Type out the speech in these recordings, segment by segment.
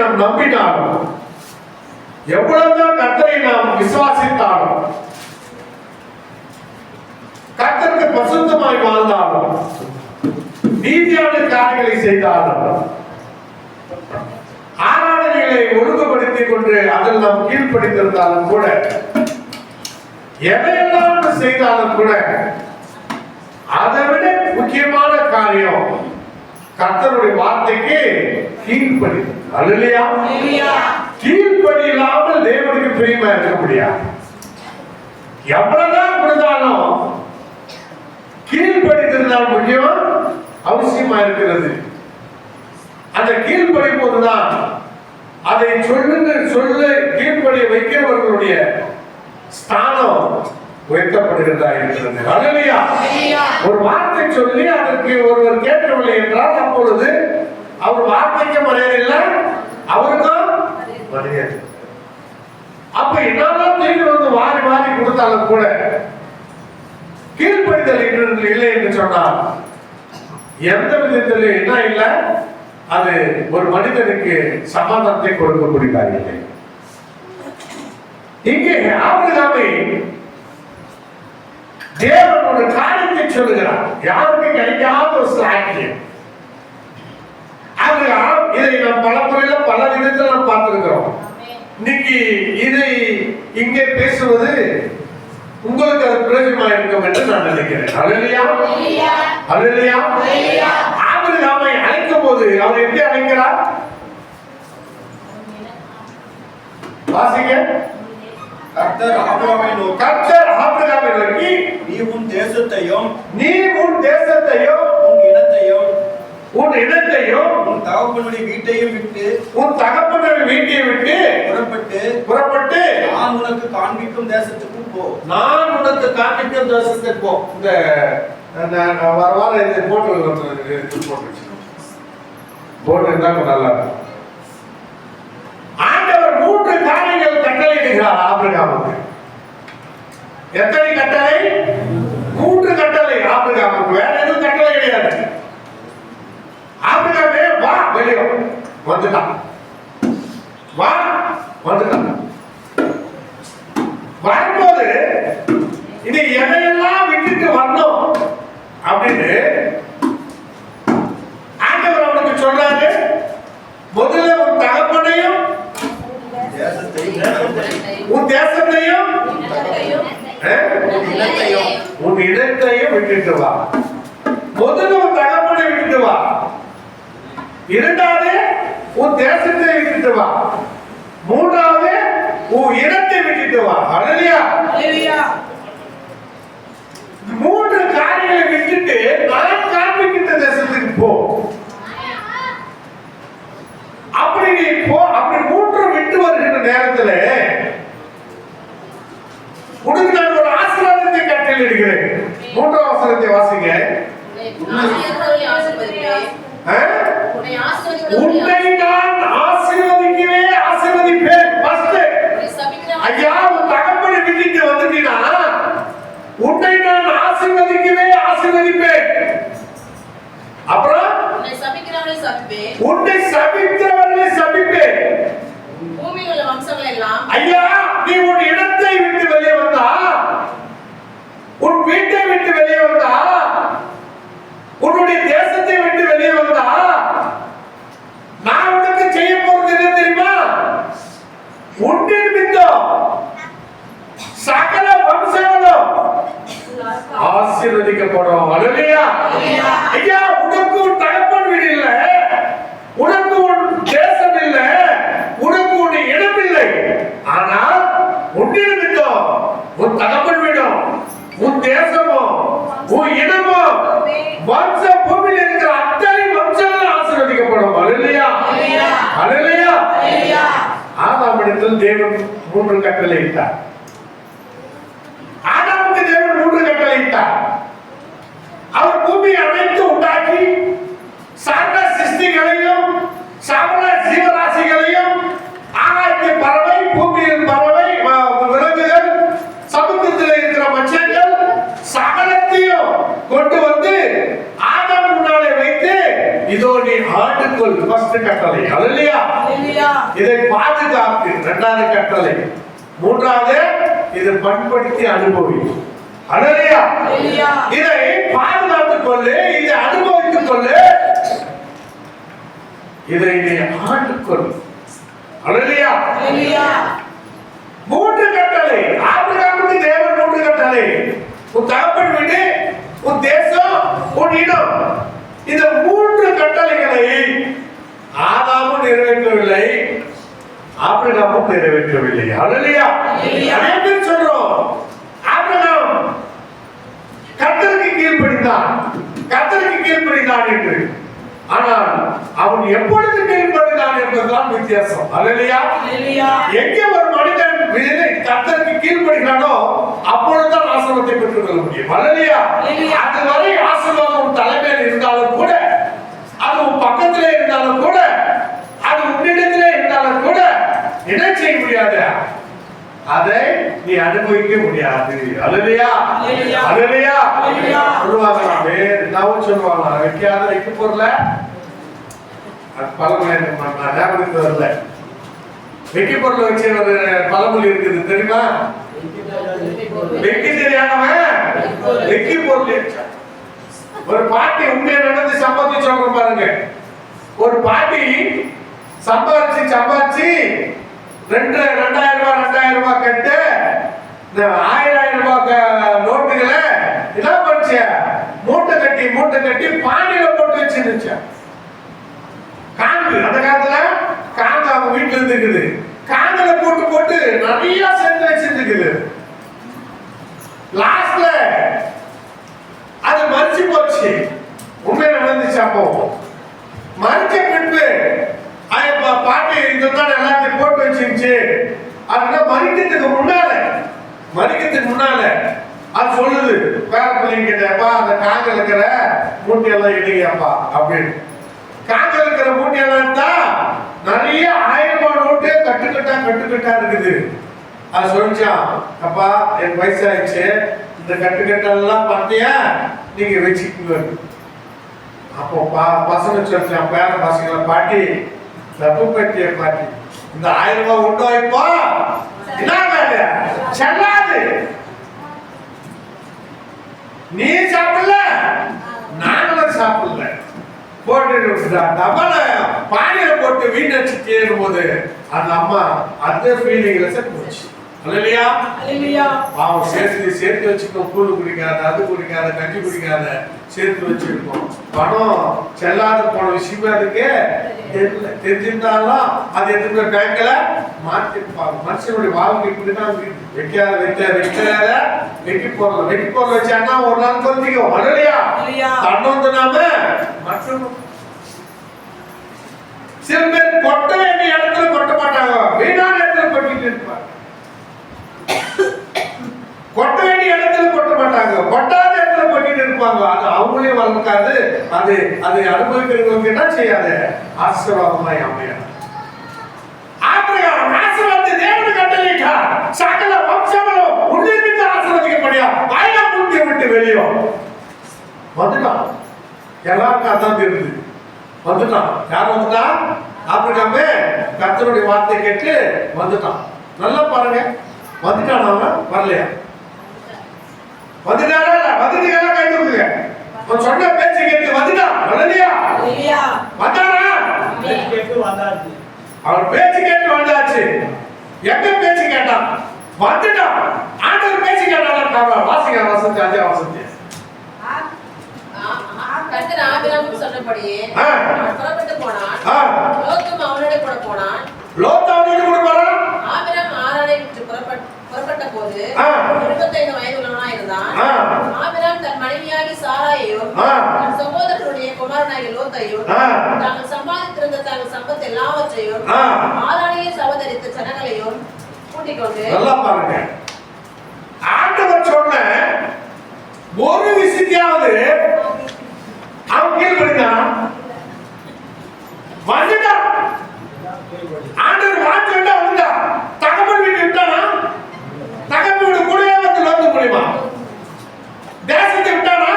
நாம் நம்பினாலும், எவ்வளவுதான் கர்த்தரை நாம் விசுவாசித்தாலும், கர்த்தருக்கு பசுத்தமாய் வாழ்ந்தாலும், நீதியான காரியங்களை செய்தாலும், ஆராதனைகளை ஒழுங்குபடுத்திக் கொண்டு அதில் நாம் கீழ்ப்படித்திருந்தாலும் கூட, எதையெல்லாம் செய்தாலும் கூட, அதை விட முக்கியமான காரியம் கர்த்தருடைய வார்த்தைக்கு கீழ்ப்படி. அல்லேலூயா. கீழ்ப்படி இல்லாமல் தேவனுக்கு பிரியமா இருக்க முடியாது. எவ்வளவுதான் கொடுத்தாலும் கீழ்ப்படித்திருந்தால் முக்கியம் அவசியமா இருக்கிறது. அந்த கீழ்ப்படி போதுதான் அதை சொல்ல கீழ்ப்படிய வைக்கிறவர்களுடைய ஸ்தானம் உயர்த்தப்படுகிறதா இருக்கிறது. அல்லேலூயா. ஒரு வார்த்தை சொல்லி அதற்கு ஒருவர் கேட்கவில்லை என்றால் அப்பொழுது அவர் வார்த்தைக்கு மரியாதை இல்லை, அவருக்கும் மரியாதை. அப்ப என்னதான் தீர்வு வந்து வாரி வாரி கொடுத்தாலும் கூட கீழ்ப்படிதல் இல்லை என்று சொன்னால் எந்த விதத்தில் என்ன இல்லை, அது ஒரு மனிதனுக்கு சமாதானத்தை கொடுக்கக்கூடியதாக இல்லை. இங்கே ஆபிரகாமை தேவன் ஒரு காரியத்தை சொல்லுகிறார், யாருக்கு கிடைக்காத ஒரு சாக்கியம். இதை நாம் பல முறையில பல விதத்தில் நாம் பார்த்திருக்கிறோம். இன்னைக்கு இதை இங்கே பேசுவது உங்களுக்கு அது பிரயோஜனமாக இருக்கும் என்று நான் நினைக்கிறேன். அல்லேலூயா. அல்லேலூயா. ஆபிரகாமை அழைக்கும் போது அவர் எப்படி அழைக்கிறார்? வாசிங்க. கர்த்தர் ஆபிரகாமை நோக்கி, நீ உன் தேசத்தையும் உன் இனத்தையும் உன் தகப்பனுடைய வீட்டையும் விட்டு புறப்பட்டு நான் உனக்கு காண்பிக்கும் தேசத்துக்கு போ. இந்த வர இது போட்டு இருந்தா நல்லா. ஆண்டவர் 3 காரியங்கள் கட்டளையிடுகிறார் ஆபிரகாமுக்கு. எத்தனை கட்டளை? 3 கட்டளை ஆபிரகாமுக்கு. வேற எதுவும் கட்டளை கிடையாது. ஆபிரகாமே வா, வெளியே வந்துட்டான். வரும்போது இனி எதையெல்லாம் விட்டுட்டு வரணும் அப்படின்னு ஆண்டவர் அவனுக்கு சொல்றாரு. முதல்ல உன் தகப்பனையும் உன் தேசத்தையும் உன் இடத்தையும் விட்டுட்டு வா. முதல்ல உன் தகப்பனை விட்டுட்டு வா, இரண்டாவது உன் தேசத்தை விட்டுட்டு வா, மூன்றாவது உன் இடத்தை விட்டுட்டு வா. அல்லேலூயா. 3 காரியங்களை விட்டுட்டு நான் காண்பிக்கின்ற தேசத்துக்கு போ. அப்படி நீ போ. அப்படி 3 விட்டு வருகின்ற நேரத்தில் உனக்கு நான் ஒரு ஆசீர்வாதத்தை கட்டளையிடுகிறேன். 3ஆம் வசனத்தை வாசிங்க. உன்னை நான் ஆசீர்வதிக்கவே ஆசீர்வதிப்பேன். ஐயா, உன் தகப்பனை விட்டுட்டு வந்துட்டீனா உன்னை நான் ஆசீர்வதிக்கவே ஆசீர்வதிப்பேன். அப்புறம் உன்னை சபிக்கிறவனை சபிப்பேன். பூமியில் உள்ள வம்சங்கள் எல்லாம், ஐயா, நீ உன் இடத்தை விட்டு வெளியே வந்தா, உன் வீட்டை விட்டு வெளியே வந்தா, உன்னுடைய தேசத்தை விட்டு வெளியே வந்தா, நான் உனக்கு செய்ய போறது என்ன தெரியுமா? உன்னின் நிமித்தம் சகல வம்சங்களும் ஆசீர்வதிக்கப்படும். அல்லேலூயா. ஐயா, உனக்கு உன் தகப்பன் வீடு இல்லை, உனக்கு உன் தேசம் இல்லை, உனக்கு உன் இடம் இல்லை. ஆனால் உன்னின் நிமித்தம் உன் தகப்பன் வீடும் உன் தேசமும் உன் இடமும் வம்ச பூமியில் இருக்கிற அத்தனை வம்சங்களும் ஆசீர்வதிக்கப்படும். அல்லேலூயா. அல்லேலூயா. ஆதாமிடத்தில் தேவன் 3 கட்டளை இட்டார். ஆதாமுக்கு தேவன் 3 கட்டளை இட்டார். அவர் பூமியை அனைத்து உண்டாக்கி சகல சிருஷ்டிகளையும் சகல ஜீவராசிகளையும் ஆகாயத்து பறவை, பூமியின் பறவை, விலங்குகள், சமுத்திரத்தில் இருக்கிற மச்சங்கள் சகலத்தையும் கொண்டு வந்து ஆதாம் முன்னாலே வைத்து, இதோ நீ ஆண்டு ஆண்டுகொள் ஃபர்ஸ்ட் கட்டளை. அல்லேலூயா. இதை பாதுகாத்து இரண்டாவது கட்டளை. மூன்றாவது இதை பண்படுத்தி அனுபவி. அல்லேலூயா. இதை பாதுகாத்துக் கொள்ளு, இதை அனுபவித்துக் கொள்ளு, இதை நீ ஆண்டுகொள். அல்லேலூயா. மூன்று கட்டளை. ஆபிரகாமுக்கு தேவன் மூன்று கட்டளை. உன் தகப்பன் வீடு, உன் தேசம், உன் இனம். இந்த மூன்று கட்டளைகளை ஆதாமும் நிறைவேற்றவில்லை, ஆபிரகாமும் நிறைவேற்றவில்லை. அல்லேலூயா. நிறைய பேர் சொல்றோம் ஆபிரகாம் கர்த்தருக்கு கீழ்ப்படிந்தான், கர்த்தருக்கு கீழ்ப்படிந்தான் என்று. ஆனால் அவன் எப்பொழுது கீழ்ப்படிந்தான் என்பதுதான் வித்தியாசம். அல்லேலூயா. எங்கே ஒரு மனிதன் கர்த்தருக்கு கீழ்ப்படினானோ அப்பொழுதுதான் ஆசீர்வாதத்தை பெற்றுக் கொள்ள முடியும். அல்லேலூயா. அதுவரை ஆசீர்வாதம் உன் தலைமையில் இருந்தாலும் கூட, அது உன் பக்கத்திலே இருந்தாலும் கூட, அது உன்னிடத்திலே இருந்தாலும் கூட என்ன செய்ய முடியாது, அதை நீ அனுபவிக்க முடியாது. அல்லேலூயா. அல்லேலூயா. சொல்லுவாங்களா வேற என்னவோ சொல்லுவாங்களா, வைக்காத வைக்க போறல பழமொழி ஞாபகத்துக்கு வரல. வெக்கி பொருள் வச்சு ஒரு பழமொழி இருக்குது தெரியுமா? வெக்கி தெரியாதவன் வெக்கி பொருள். ஒரு பாட்டி உண்மையை நடந்து சம்பாதிச்சு சொல்ற பாருங்க. ஒரு பாட்டி சம்பாதிச்சு 2000 ரூபாய் கட்டு இந்த 1000 ரூபாய் நோட்டுகளை என்ன பண்ணுச்ச, மூட்டை கட்டி பானையில போட்டு வச்சிருந்துச்சு. காங்கு அந்த காலத்துல காங்கு அவங்க வீட்டுல இருந்துருக்குது. காங்குல போட்டு நிறைய சேர்ந்து வச்சிருந்துருக்குது. லாஸ்ட்ல அது மறிச்சு போச்சு. உண்மையை நடந்துச்சு. அப்போ மறிச்ச பின்பு பாட்டி இதுதான் எல்லாத்தையும் போட்டு வச்சிருந்துச்சு. அதுதான் மறிக்கிறதுக்கு முன்னால அது சொல்லுது பேர பிள்ளைங்க கிட்டப்பா, அந்த காங்கில் இருக்கிற மூட்டையெல்லாம் இடுங்கப்பா அப்படின்னு. காங்கில் இருக்கிற மூட்டையெல்லாம் தான் நிறைய 1000 ரூபாய் நோட்டு கட்டுக்கட்டா இருக்குது. அது சொல்லிச்சான், அப்பா எனக்கு வயசாயிடுச்சு, இந்த கட்டுக்கட்டெல்லாம் பார்த்தியா நீங்க வச்சுக்கோங்க. அப்போ பசங்க சொல்லிச்சான், பேர பசங்களை, பாட்டி தப்பு பட்டிய பாட்டி, இந்த 1000 ரூபாய் உண்டோ இப்போ என்ன செல்லாது, நீ சாப்பிடல நாங்களும் சாப்பிடல போட்டு டபால பானையில போட்டு வீணடிச்சு தேடும் போது அந்த அம்மா அந்த ஃபீலிங்ல செத்து போச்சு. அல்லேலூயா. பாவம் சேர்த்து வச்சுக்கோம். கூழ் குடிக்காத, அது குடிக்காத, கஞ்சி குடிக்காத சேர்த்து வச்சிருக்கோம். பணம் செல்லாத போன விஷயமா இருக்கு. தெரிஞ்சிருந்தாலும் அது எடுத்து பேங்க்ல மாத்திருப்பாங்க. மனுஷனுடைய வாழ்க்கை இப்படிதான் வைக்காத வெட்டி போறல வச்சாங்கன்னா ஒரு நாள் பொறுத்திக்கும். அல்லேலூயா. தன்னொந்து நாம மற்றும் சில பேர் கொட்ட வேண்டிய இடத்துல கொட்ட மாட்டாங்க, வீணான இடத்துல கொட்டிட்டு இருப்பாங்க. கொட்ட வேண்டிய இடத்துல கொட்ட மாட்டாங்க, கொட்டாத இடத்துல கொட்டிட்டு இருப்பாங்க. அது அவங்களே வளர்க்காது. அது அனுபவிக்கிறவங்க என்ன செய்யாது, ஆசீர்வாதமாய் அமையாது. ஆபிரகாம் ஆசீர்வாதத்தை தேவன் கட்டளையிட்டார். சகல வம்சங்களும் உன்னிலிருந்து ஆசீர்வதிக்கப்படியா வாயா பூமியை விட்டு வெளியே வந்துட்டான். எல்லாருக்கும் அதான் தெரியுது. வந்துட்டான். யார் வந்துட்டா? ஆபிரகாமே கர்த்தருடைய வார்த்தை கேட்டு வந்துட்டான். நல்லா பாருங்க, வந்துட்டான். அவன் வரலையா? வந்துட்டாரா? வந்துட்டீங்களா? கை தூக்குங்க. அவன் சொன்ன பேச்சு கேட்டு வந்துட்டான். வரலையா? வந்தானா? அவன் பேச்சு கேட்டு வந்தாச்சு. எங்க பேச்சு கேட்டான்? வந்துட்டான். ஆண்டவர் பேச்சு கேட்டான். வாசிங்க வசந்தி 5ஆம் வசந்தி. கர்த்தர் ஆபிரகாமுக்கு சொன்னபடியே அவன் புறப்பட்டு போனான். லோத்தும் அவனோட கூட போனான். ஆபிரகாம் ஆரானை விட்டு புறப்பட்ட போது 25 வயதுள்ளவனாய் இருந்தான். ஆபிரகாம் தன் மனைவியாகி சாராயையும் தன் சகோதரனுடைய குமாரனாகிய லோத்தையும் தாங்கள் சம்பாதித்திருந்த தங்கள் சம்பத் எல்லாவற்றையும் ஆரானையை சகோதரித்த ஜனங்களையும் கூட்டிக் கொண்டு நல்லா பாருங்க. ஆண்டவர் சொன்ன ஒரு விஷயத்தையாவது அவன் கீழ்படிந்தான். வந்துட்டான். ஆண்டவர் வாக்கு விட்டா வந்தா. தகப்பன் வீட்டு விட்டானா? தகப்பன் வீடு கூடவே வந்து லோத்து முடியுமா? தேசத்தை விட்டானா?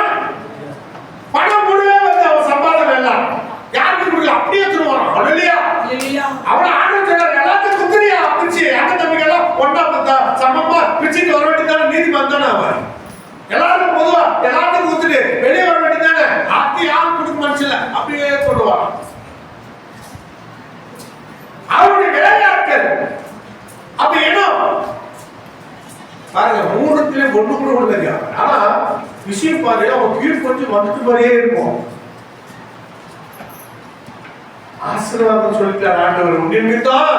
பணம் கூடவே வந்து அவன் சம்பாதம் எல்லாம் யாருக்கு கொடுக்கல, அப்படியே பொண்ணா பார்த்தா சமமா பிச்சுட்டு வர வேண்டியதானே நீதிமன்றம் தானே அவன். எல்லாருக்கும் பொதுவா எல்லாத்துக்கும் கொடுத்துட்டு வெளியே வர வேண்டியதானே. ஆத்தி யாரும் கொடுக்க மனுஷல அப்படியே சொல்லுவாங்க. அவருடைய விளையாட்கள் அப்ப என்ன பாருங்க, மூணுத்திலே ஒண்ணு கூட இல்லைங்க. ஆனா விஷயம் பாரு, அவன் கீழ் கொஞ்சம் வந்துட்டு மாதிரியே இருக்கும். ஆசீர்வாதம் சொல்லிட்டார் ஆண்டவர். நிமித்தம்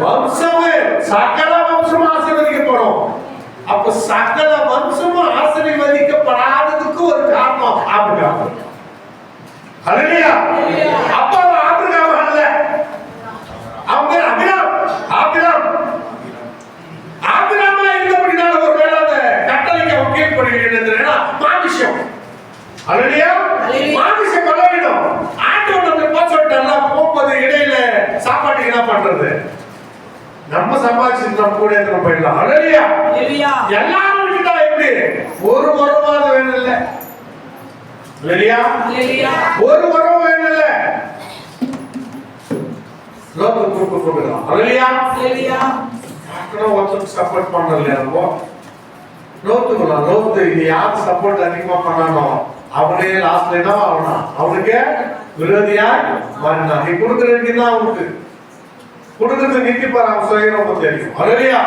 வம்சமே சகல வம்சம் ஆசீர்வதிக்கப்படும். அப்ப சகல வம்சமும் ஆசீர்வதிக்கப்படாததுக்கு ஒரு காரணம் ஆபிரகாம். ஹல்லேலூயா. அப்ப ஆபிரகாம் அல்ல, அவங்க அபிராம். ஆபிராம் ஆபிராமா இருந்தபடினால ஒரு வேளை அந்த கட்டளைக்கு அவன் கீழ்ப்படிகிறேன்னா மாமிசம். ஹல்லேலூயா. மாமிசம் பலவீனம். ஆண்டவர் நம்ம போச்சோட்டா போகும்போது இடையில சாப்பாட்டுக்கு என்ன பண்றது? நம்ம சம்பாதிச்சு நம்ம கூட எடுத்து போயிடலாம். ஹல்லேலூயா. எல்லாரும் விட்டுட்டா எப்படி? ஒரு உறவாத வேணும் இல்ல. ஹல்லேலூயா. ஒரு உறவு வேணும் இல்ல. லோக குறுக்கு போகலாம். ஹல்லேலூயா. நான் ஒருத்தருக்கு சப்போர்ட் பண்ணல. லோத்துக்குலாம் லோத்து இது யாருக்கு சப்போர்ட் அதிகமா பண்ணானோ அவனே லாஸ்ட்ல என்ன ஆகணும்? அவனுக்கு விரோதியா மாறினான். நீ கொடுக்குறதுக்குதான் அவனுக்கு கொடுக்கறது நித்திப்பார். அவன் சுயரூபம் தெரியும். ஹல்லேலூயா.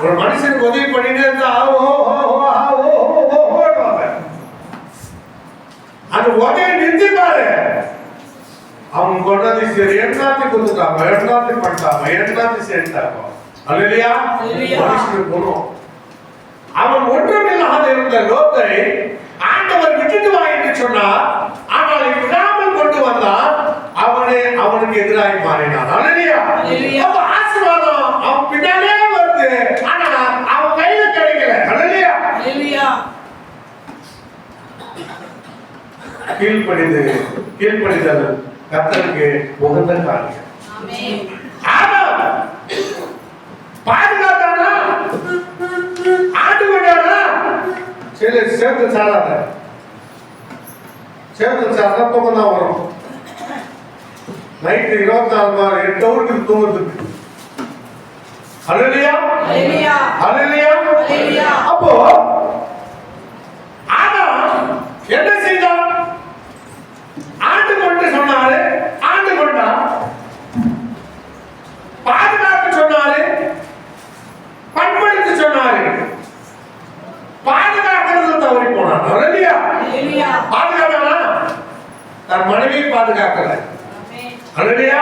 ஒரு மனுஷனுக்கு உதவி பண்ணிட்டே இருந்தா அந்த உதவி நிறுத்திப்பாரு. அவன் கொண்டாந்து சரி எல்லாத்தையும் கொடுத்துட்டாங்க, எல்லாத்தையும் பண்ணிட்டாங்க, எல்லாத்தையும் சேர்த்தாங்க. ஹல்லேலூயா. மனுஷனுக்கு குணம். அவன் ஒன்றும் இல்லாத இருந்த லோத்தை ஆண்டவர் விட்டுட்டு வா என்று சொன்னார். ஆனால் விடாமல் கொண்டு வந்தார். அவனுக்கு எதிராக மாறினான். ஹல்லேலூயா. அப்ப ஆசீர்வாதம் அவன் பின்னாலே வருது, ஆனா அவன் கையில கிடைக்கல. ஹல்லேலூயா. கீழ்ப்படிதல் கர்த்தருக்கு உகந்த காரியம். ஆமென். பாதுகாத்தானா ஆண்டு விடானா சரி சேர்த்து சாராத சேர்த்து சாரா தூக்கம் தான் வரும். நைட்டு 24 8 ஹவருக்கு தூங்குறதுக்கு. ஹல்லேலூயா. ஹல்லேலூயா. அப்போ ஆதாம் என்ன செய்தான்? ஆண்டு கொண்டு சொன்னாரு, ஆண்டு கொண்டா. பாதுகாக்க சொன்னாரு, பண்படுத்த சொன்னாரு. பாதுகாக்கிறது தவறி போனான். ஹல்லேலூயா. பாதுகாக்கனா தன் மனைவியை பாதுகாக்கல. ஹல்லேலூயா.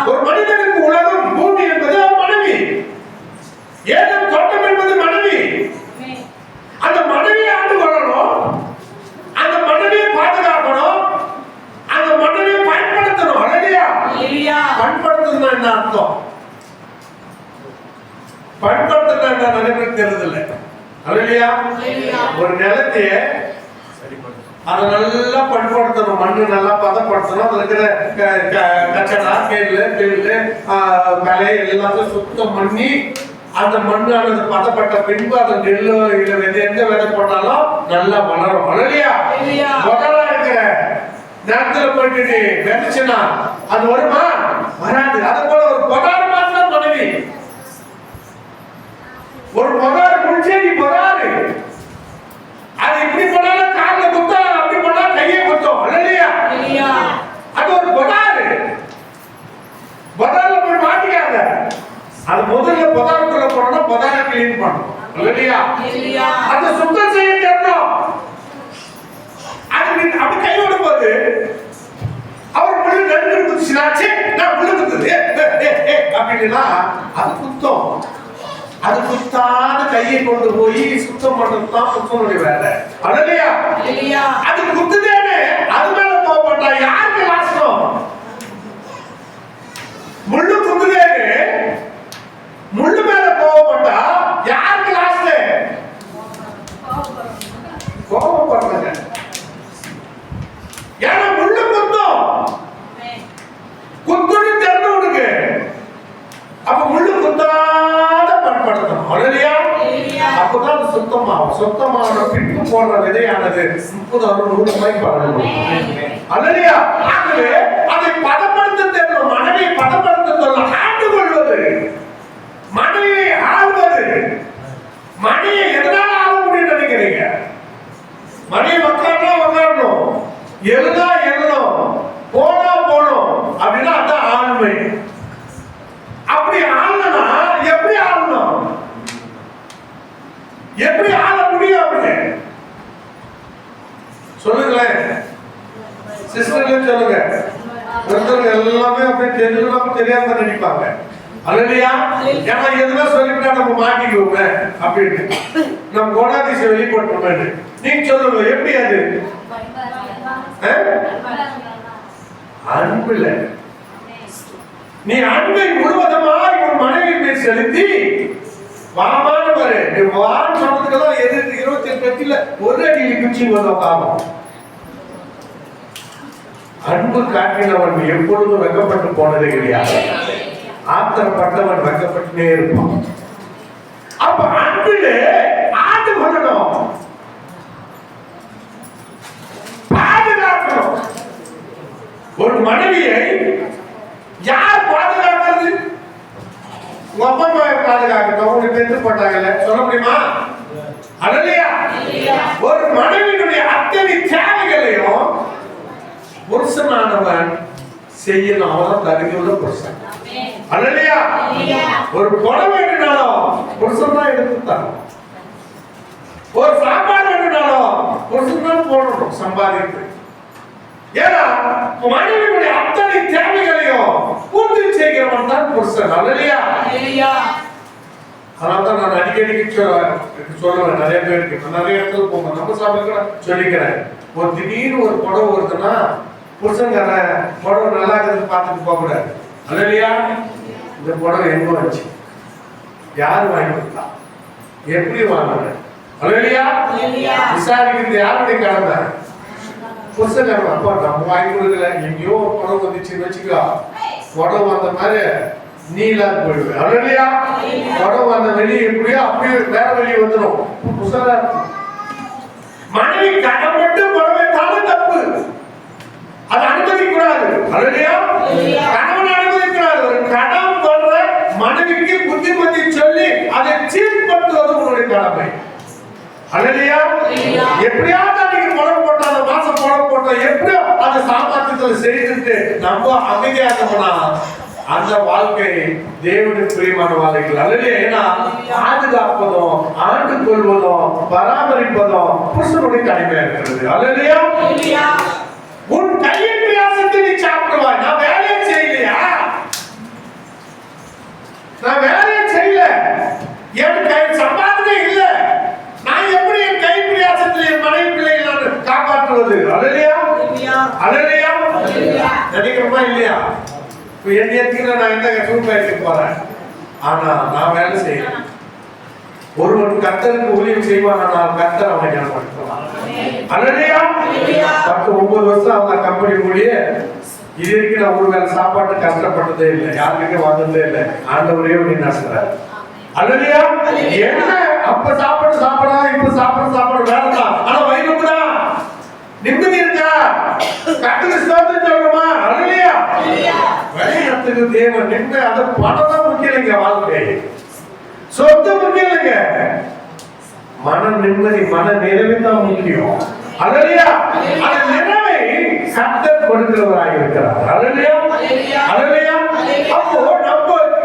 ஒரு மனிதனுக்கு உலகம் பூமி என்பது மனைவி, ஏதேன் தோட்டம் என்பது மனைவி. அந்த மனைவியை ஆண்டு கொள்ளணும், அந்த மனைவியை பாதுகாக்கணும், அந்த மனைவியை பயன்படுத்தணும். ஹல்லேலூயா. பயன்படுத்தணும் என்ன அர்த்தம்? பயன்படுத்தணும் என்ன நிறைய பேருக்கு தெரியல. ஹல்லேலூயா. ஒரு நிலத்தைய அதை நல்லா பண்படுத்தணும், மண்ணு நல்லா பதப்படுத்தணும், அதுல இருக்கிற கச்சடா கேளு கலை எல்லாத்தையும் சுத்தம் பண்ணி அந்த மண்ணானது பதப்பட்ட பின்பு அந்த நெல்லோ இல்ல எந்த விதை போட்டாலும் நல்லா வளரும். ஹல்லேலூயா. முதலா இருக்கிற நேரத்துல போயிட்டு விதைச்சுனா அது வருமா? வராது. அது போல ஒரு பொதாறு மாத்திரம் மனைவி. ஒரு பொதாறு முடிச்சேடி பொதாறு அது இப்படி போனாலும் காலில் குத்தம், அப்படி போனா கையை குத்தம். ஹல்லேலூயா. அது ஒரு பொதாறு. பொதாறுல போய் மாட்டிக்காத. அது முதல்ல பொதாருக்குள்ள போனோம்னா பொதாரை கிளீன் பண்ணணும். ஹல்லேலூயா. அது சுத்தம் செய்ய தெரியணும். அது அப்படி கை விடும் போது அவர் முள்ளு நடுவில் குதிச்சுனாச்சு, நான் முள்ளு குத்துது அப்படின்னா அது குத்தம். அது குத்தாத கையை கொண்டு போய் சுத்தம் பண்றதுதான் குத்தனுடைய வேலை. ஹல்லேலூயா. அது குத்துதேன்னு அது மேல போகப்பட்டா யாருக்கு லாசம்? முள்ளு குத்துதேன்னு முள்ளு மேல போகப்பட்டா யாருக்கு லாஸ்ட்? கோபப்படுறாங்க. ஏன்னா முள்ளு குத்தும், குத்துன்னு தெரிஞ்சு உனக்கு. அப்ப முள்ளு குத்தாத பண்படுத்தணும். ஹல்லேலூயா. அப்பதான் சுத்தமாகும். சுத்தமான பின்பு போடுற விதையானது 30-100 பலனும். ஹல்லேலூயா. ஆகவே அதை பதப்படுத்த தெரியணும். மனைவியை பதப்படுத்த தெரியணும். ஆண்டு கொள்வது ஒருத்தர் எல்லாமே அப்படியே தெரிஞ்சவங்க தெரியாம நினைப்பாங்க. அல்லையா? ஏன்னா எதுனா சொல்லிட்டா நம்ம மாட்டிக்குவோமே அப்படின்னு நம்ம குணாதிசயம் வெளிப்படுத்தணும். நீங்க சொல்லுங்க எப்படி அது? அன்புல நீ அன்பை முழுவதுமாய் ஒரு மனைவி மேல் செலுத்தி வாமான பாரு. நீ வான்னு சொன்னதுக்கெல்லாம் 28 ஒரு அடி குச்சி வந்தோம். அன்பு காட்டினவன் எப்பொழுதும் வெக்கப்பட்டு போனது கிடையாது. ஆத்திரப்பட்டவன் வெக்கப்பட்டுட்டே இருப்பான். அப்ப அன்பிலே ஆண்டு கொள்ளணும், பாதுகாக்கணும். ஒரு மனைவியை யார் பாதுகாக்கிறது? உங்க அப்பா அம்மாவை பாதுகாக்கணும். உங்களுக்கு பெற்று போட்டாங்கல்ல, சொல்ல முடியுமா? அல்லையா? ஒரு மனைவியினுடைய அத்தனை தேவைகளையும் புருஷனானவன் செய்யணும். அவன் தகுதியுள்ள புருஷன். அல்லையா? ஒரு குடம் வேணுனாலும் புருஷன் தான் எடுத்துட்டான். ஒரு சாப்பாடு வேணுனாலும் புருஷன் தான் போடணும் சம்பாதித்து. ஏன்னா மனைவியுடைய அத்தனை தேவைகளையும் பூர்த்தி செய்கிறவன் தான் புருஷன். அல்லையா? அதனால்தான் நான் அடிக்கடி சொல்லுவேன் நிறைய பேருக்கு. நிறைய இடத்துல போங்க, நம்ம சாப்பிட சொல்லிக்கிறேன். ஒரு திடீர்னு ஒரு புடவை வருதுன்னா புருஷன்கார புடவை நல்லா இருக்குதுன்னு பார்த்துட்டு போக கூடாது. அல்லையா? இந்த புடவை எங்க வச்சு, யாரு வாங்கி கொடுத்தா, எப்படி வாங்கின, அல்லையா? விசாரிக்கிறது யாருடைய கடமை? புருஷன்காரன். அப்பா நம்ம வாங்கி கொடுக்கல, எங்கேயோ ஒரு புடவை வந்துச்சுன்னு வச்சுக்கோ, புடவை வந்த மாதிரி நீ இல்லாத போயிடுவேன். அல்லையா? புடவை வந்த வெளியே எப்படியோ அப்படியே வேற வெளியே வந்துடும். புருஷனா மனைவி கடன்பட்டு புடவை தானே தப்பு, அது அனுமதிக்கூடாது. அல்லையா? கணவன் அனுமதிக்கூடாது. ஒரு கடன் பண்ற மனைவிக்கு புத்திமதி சொல்லி அதை சீர்படுத்துவது உங்களுடைய கடமை. அல்லையா? எப்படியாவது அன்னைக்கு புடவை போட்டா, அந்த மாசம் புடவை போட்டா எப்படியோ அந்த சாமர்த்தியத்துல செய்துட்டு நம்ம அமைதியாகணும்னா அந்த வாழ்க்கை தேவனுக்கு பிரியமான வாழ்க்கைகள். அல்லையா? ஏன்னா பாதுகாப்பதும் ஆண்டு கொள்வதும் பராமரிப்பதும் புருஷனுடைய கடமையா இருக்கிறது. அல்லையா? உன் கையின் பிரயாசத்தை நீ சாப்பிடுவாய். நான் வேலையை செய்யலையா? நான் வேலையை செய்யல, என் கை சம்பாதனை இல்ல, நான் எப்படி என் கை பிரயாசத்தில் என் மனைவி பிள்ளைகளை காப்பாற்றுவது? அல்லையா? அல்லையா? நினைக்கிறோமா இல்லையா? இப்ப என் ஏற்கனவே நான் எந்த சூழ்நிலைக்கு போறேன், ஆனா நான் வேலை செய்யறேன். ஒருவன் கர்த்தருக்கு ஊழியம் செய்வானால் கர்த்தர் அவனை ஞானப்படுத்துவார். அல்லையா? 10-9 வருஷம் அவங்க கம்பெனி ஊழிய இது வரைக்கும் நான் ஒரு வேலை சாப்பாட்டு கஷ்டப்பட்டதே இல்லை, யாருக்கிட்ட வந்ததே இல்லை. ஆண்டவரையும் நீ நசுறாரு. அல்லையா? என்ன அப்ப சாப்பாடு இப்ப சாப்பாடு வேலைதான், ஆனா வயிறுக்குதா நிம்மதி இருக்கா? கர்த்தருக்கு ஸ்தோத்திரம் சொல்லுமா? அல்லையா? வெளியத்துக்கு தேவன் நிம்மதி. அது பணம் தான் முக்கியம் இல்லைங்க, வாழ்க்கை சொத்து முக்கியம் இல்லைங்க, மன நிம்மதி மன நிறைவு தான் முக்கியம். அல்லையா? அந்த நிறைவை கர்த்தர் கொடுக்கிறவராக இருக்கிறார். அல்லையா? அல்லையா? அப்போ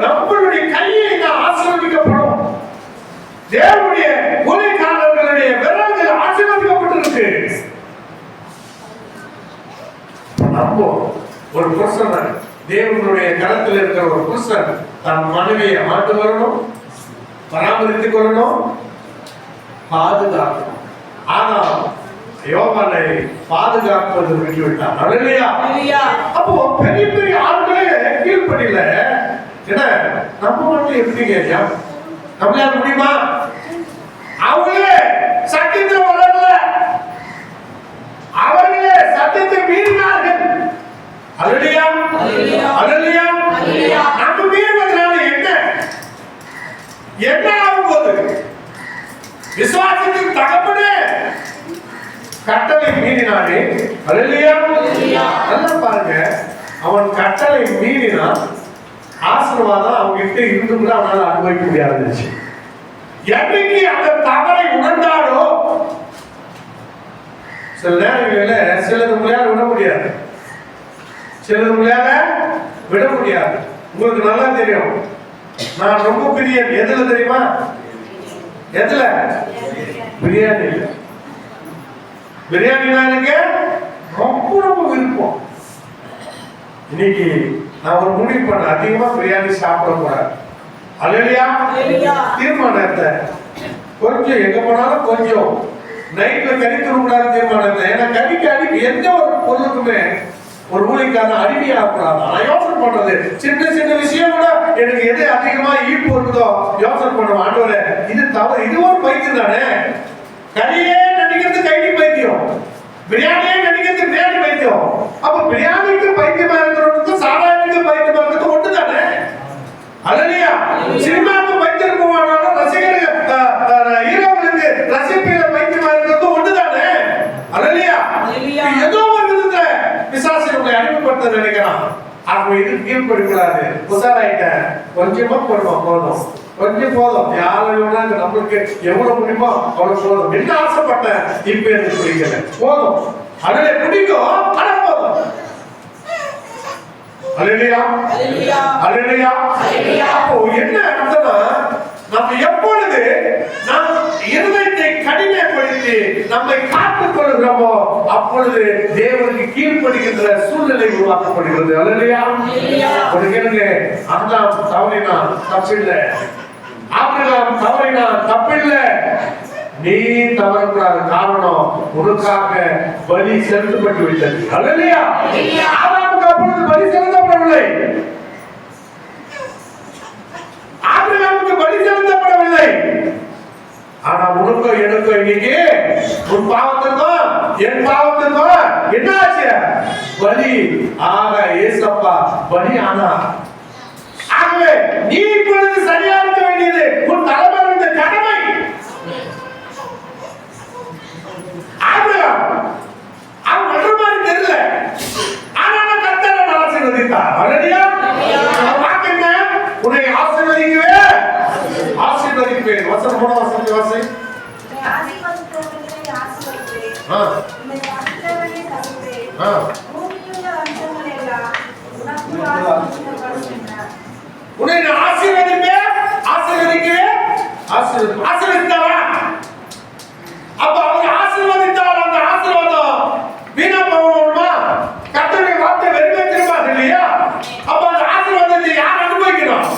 நம்மளுடைய கையை ஆசீர்வதிக்கப்படும். தேவனுடைய ஊழியக்காரர்களுடைய விரல்கள் ஆசீர்வதிக்கப்பட்டிருக்கு. நம்ம ஒரு புருஷன், தேவனுடைய கரத்தில் இருக்கிற ஒரு புருஷன் தன் மனைவியை ஆண்டு வரணும், பராமரித்துக் கொள்ளணும், பாதுகாக்கணும். ஆனா யோவானை பாதுகாப்பது விட்டுவிட்டார். அல்லையா? அப்போ பெரிய பெரிய ஆட்களே கீழ்படியில. என்ன நம்ம மட்டும் எப்படிங்க நம்மளால முடியுமா? அவங்களே சத்தியத்தில் வளரல, அவர்களே சத்தியத்தை மீறினார்கள். அல்லையா? அல்லையா? நம்ம மீறுவதனால என்ன ஆகும் போது? விசுவாசத்தின் தகப்பனே கட்டளை மீறினானே. அல்லையா? நல்லா பாருங்க, அவன் கட்டளை மீறினா ஆசீர்வாதம் அவங்க கிட்ட இருந்து கூட அவனால அனுபவிக்க முடியாது. என்னைக்கு அந்த தவறை உணர்ந்தாலோ, சில நேரங்களில் சிலது உங்களால விட முடியாது, சிலது உங்களால விட முடியாது. உங்களுக்கு நல்லா தெரியும், நான் ரொம்ப பிரியன் எதுல தெரியுமா? எதுல? பிரியாணி. பிரியாணி எனக்கு ரொம்ப ரொம்ப விருப்பம். இன்னைக்கு நான் ஒரு முடிவு பண்ண அதிகமா பிரியாணி சாப்பிடக்கூடாது. அல்லேலூயா. தீர்மானத்தை கொஞ்சம் எங்க போனாலும் கொஞ்சம் நைட்ல கறி தரக்கூடாது தீர்மானத்தை. ஏன்னா கறிக்கு அடிக்கு எந்த ஒரு பொருளுக்குமே ஒரு மூலிக்கான அடிமையாகக்கூடாது. நான் யோசனை பண்றது சின்ன சின்ன விஷயம் கூட எனக்கு எது அதிகமா ஈர்ப்பு இருக்குதோ யோசனை பண்ணுவோம். ஆண்டவரே இது தவறு, இது ஒரு பைத்தியம் தானே. கறியே நடிக்கிறது கைதி பைத்தியம், பிரியாணியே நடிக்கிறது பிரியாணி பைத்தியம். அப்ப பிரியாணிக்கு பைத்தியமா இருக்கிறவனுக்கு சாராயத்துக்கு பைத்தியமா இருக்கிறது ஒன்று தானே. அல்லேலூயா. சினிமாவுக்கு பைத்தியம் போவானாலும் ரசிகர்கள் ஹீரோக்களுக்கு ரசிப்பில பைத்தியமா இருக்கிறது ஒன்று தானே. அல்லேலூயா. ஏதோ ஒரு விதத்துல பிசாசு நம்மை அடிமைப்படுத்த நினைக்கிறான். அப்ப இது கீழ்படிக்கூடாது. உசாராயிட்டேன், கொஞ்சமா போடுவோம், போதும், கொஞ்சம் போதும். யாரோட நம்மளுக்கு எவ்வளவு முடியுமோ அவ்வளவு போதும். என்ன ஆசைப்பட்டேன், இப்ப எனக்கு பிடிக்கல, போதும். அதுல பிடிக்கும், ஆனா போதும். அல்லேலூயா. அல்லேலூயா. அப்போ என்ன அர்த்தம்னா, நம்ம எப்பொழுது நாம் இருதயத்தை கடினப்படுத்தி நம்மை காத்துக் கொள்கிறோமோ அப்பொழுது தேவனுக்கு கீழ்ப்படுகின்ற சூழ்நிலை உருவாக்கப்படுகிறது. அல்லேலூயா. ஒரு கேளுங்க, ஆதாம் தவறினான், தப்பில்லை. ஆபிரகாம் தவறினான், தப்பில்லை. நீ தவறக்கூடாது. காரணம் உனக்காக பலி செலுத்தப்பட்டு விட்டது. அல்லேலூயா. ஆதாமுக்கு அப்பொழுது பலி செலுத்தப்படவில்லை, ஆபிரகாமுக்கு பலி செலுத்தப்படவில்லை. ஆனா உனக்கோ எனக்கோ இன்னைக்கு உன் பாவத்துக்கும் என் பாவத்துக்கும் என்ன ஆச்சு? பலி ஆக ஏசப்பா பலி ஆனா. ஆகவே நீ இப்பொழுது சரியா இருக்க வேண்டியது உன் தலைவருடைய கடமை. ஆபிரகாம் அவன் வர்ற மாதிரி தெரியல, ஆனா கர்த்தரை ஆசீர்வதித்தார். அல்லேலூயா. வாக்குங்க, உன்னை ஆசீர்வதிக்கவே ஆசீர்வதிப்பேன். வசனம் போன வசனம் வாசி. உன்னை ஆசீர்வதிப்பேன், ஆசீர்வதிக்கவே ஆசீர்வதித்தாரா? அப்ப அவர் ஆசீர்வதித்தார். அந்த ஆசீர்வாதம் வீணா போகணுமா? கர்த்தருடைய வார்த்தை வெறுமேற்றிருப்பா இல்லையா? அப்ப அந்த ஆசீர்வாதத்தை யார் அனுபவிக்கணும்?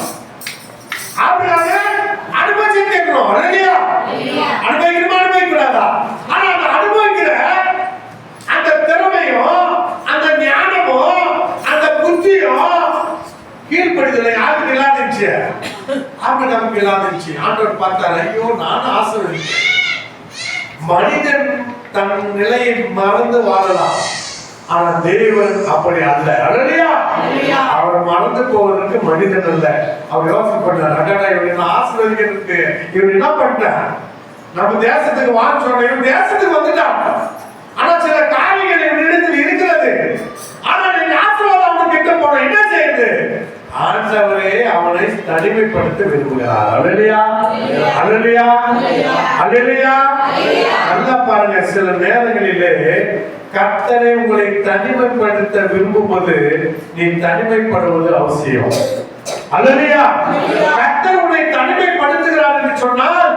ஆபிரகாமே அனுபவிச்சு கேட்கணும். இல்லையா? அனுபவிக்கணுமா, அனுபவிக்கூடாதா? ஆனா அந்த அனுபவிக்கிற அந்த திறமையும் அந்த ஞானமும் அந்த புத்தியும் கீழ்ப்படுதலை யாருக்கு இல்லாதிருச்சு? ஆபிரகாமுக்கு இல்லாதிருச்சு. ஆண்டவர் பார்த்தார், ஐயோ நான் ஆசீர்வதிக்கிறேன். மனிதன் தன் நிலையை மறந்து வாழலாம், ஆனா தேவன் அப்படி அல்ல. அல்லேலூயா. அவர் மறந்து போவதற்கு மனிதன் அல்ல. அவர் யோசனை பண்ணார், அடடா இவனை ஆசீர்வதிக்கிறதுக்கு இவன் என்ன பண்ணிட்டான்? நம்ம தேசத்துக்கு வாங்க சொன்ன இவன் தேசத்துக்கு வந்துட்டான். ஆனா சில காரியங்கள் இவனிடத்தில் இருக்கிறது. ஆனா நீங்க ஆசீர்வாதம் அவனுக்கு கிட்ட போன என்ன செய்யுது? ஆண்டவரே அவனை தனிமைப்படுத்த விரும்புகிறார். அல்லேலூயா. அல்லேலூயா. அல்லேலூயா. நல்லா பாருங்க, சில நேரங்களிலே கர்த்தரை உங்களை தனிமைப்படுத்த விரும்பும்போது நீ தனிமைப்படுவது அவசியம். அல்லேலூயா. கர்த்தர் உன்னை தனிமைப்படுத்துகிறார் என்று சொன்னால்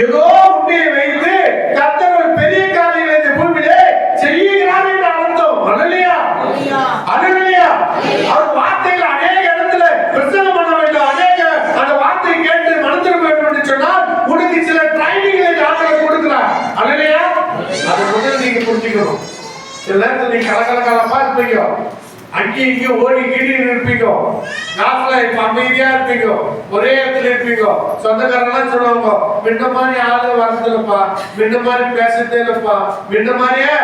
ஏதோ உன்னை வைத்து கர்த்தர் ஒரு பெரிய காரியங்களை இந்த பூமியிலே செய்கிறார் என்று அர்த்தம். அல்லேலூயா. அல்லேலூயா. அவர் வார்த்தைகள் அநேக இடத்துல பிரசங்கம் பண்ண வேண்டும், அநேக அந்த வார்த்தையை கேட்டு மனதில் வேண்டும் என்று சொன்னால் உனக்கு சில ட்ரைனிங்களை ஆண்டவர் கொடுக்கிறார். அல்லேலூயா. அதை முதல்ல நீங்க புரிஞ்சுக்கணும். சில நேரத்தில் நீங்க கலகலகலப்பா இருப்பீங்க, அங்கேயும் இங்கேயும் ஓடி கீழே இருப்பீங்க, நாட்டில் இப்ப அமைதியா இருப்பீங்க, ஒரே இடத்துல இருப்பீங்க. சொந்தக்காரெல்லாம் சொல்லுவாங்க, முன்ன மாதிரி ஆளு வரதில்லப்பா, முன்ன மாதிரி பேசுறதே இல்லப்பா, முன்ன மாதிரியே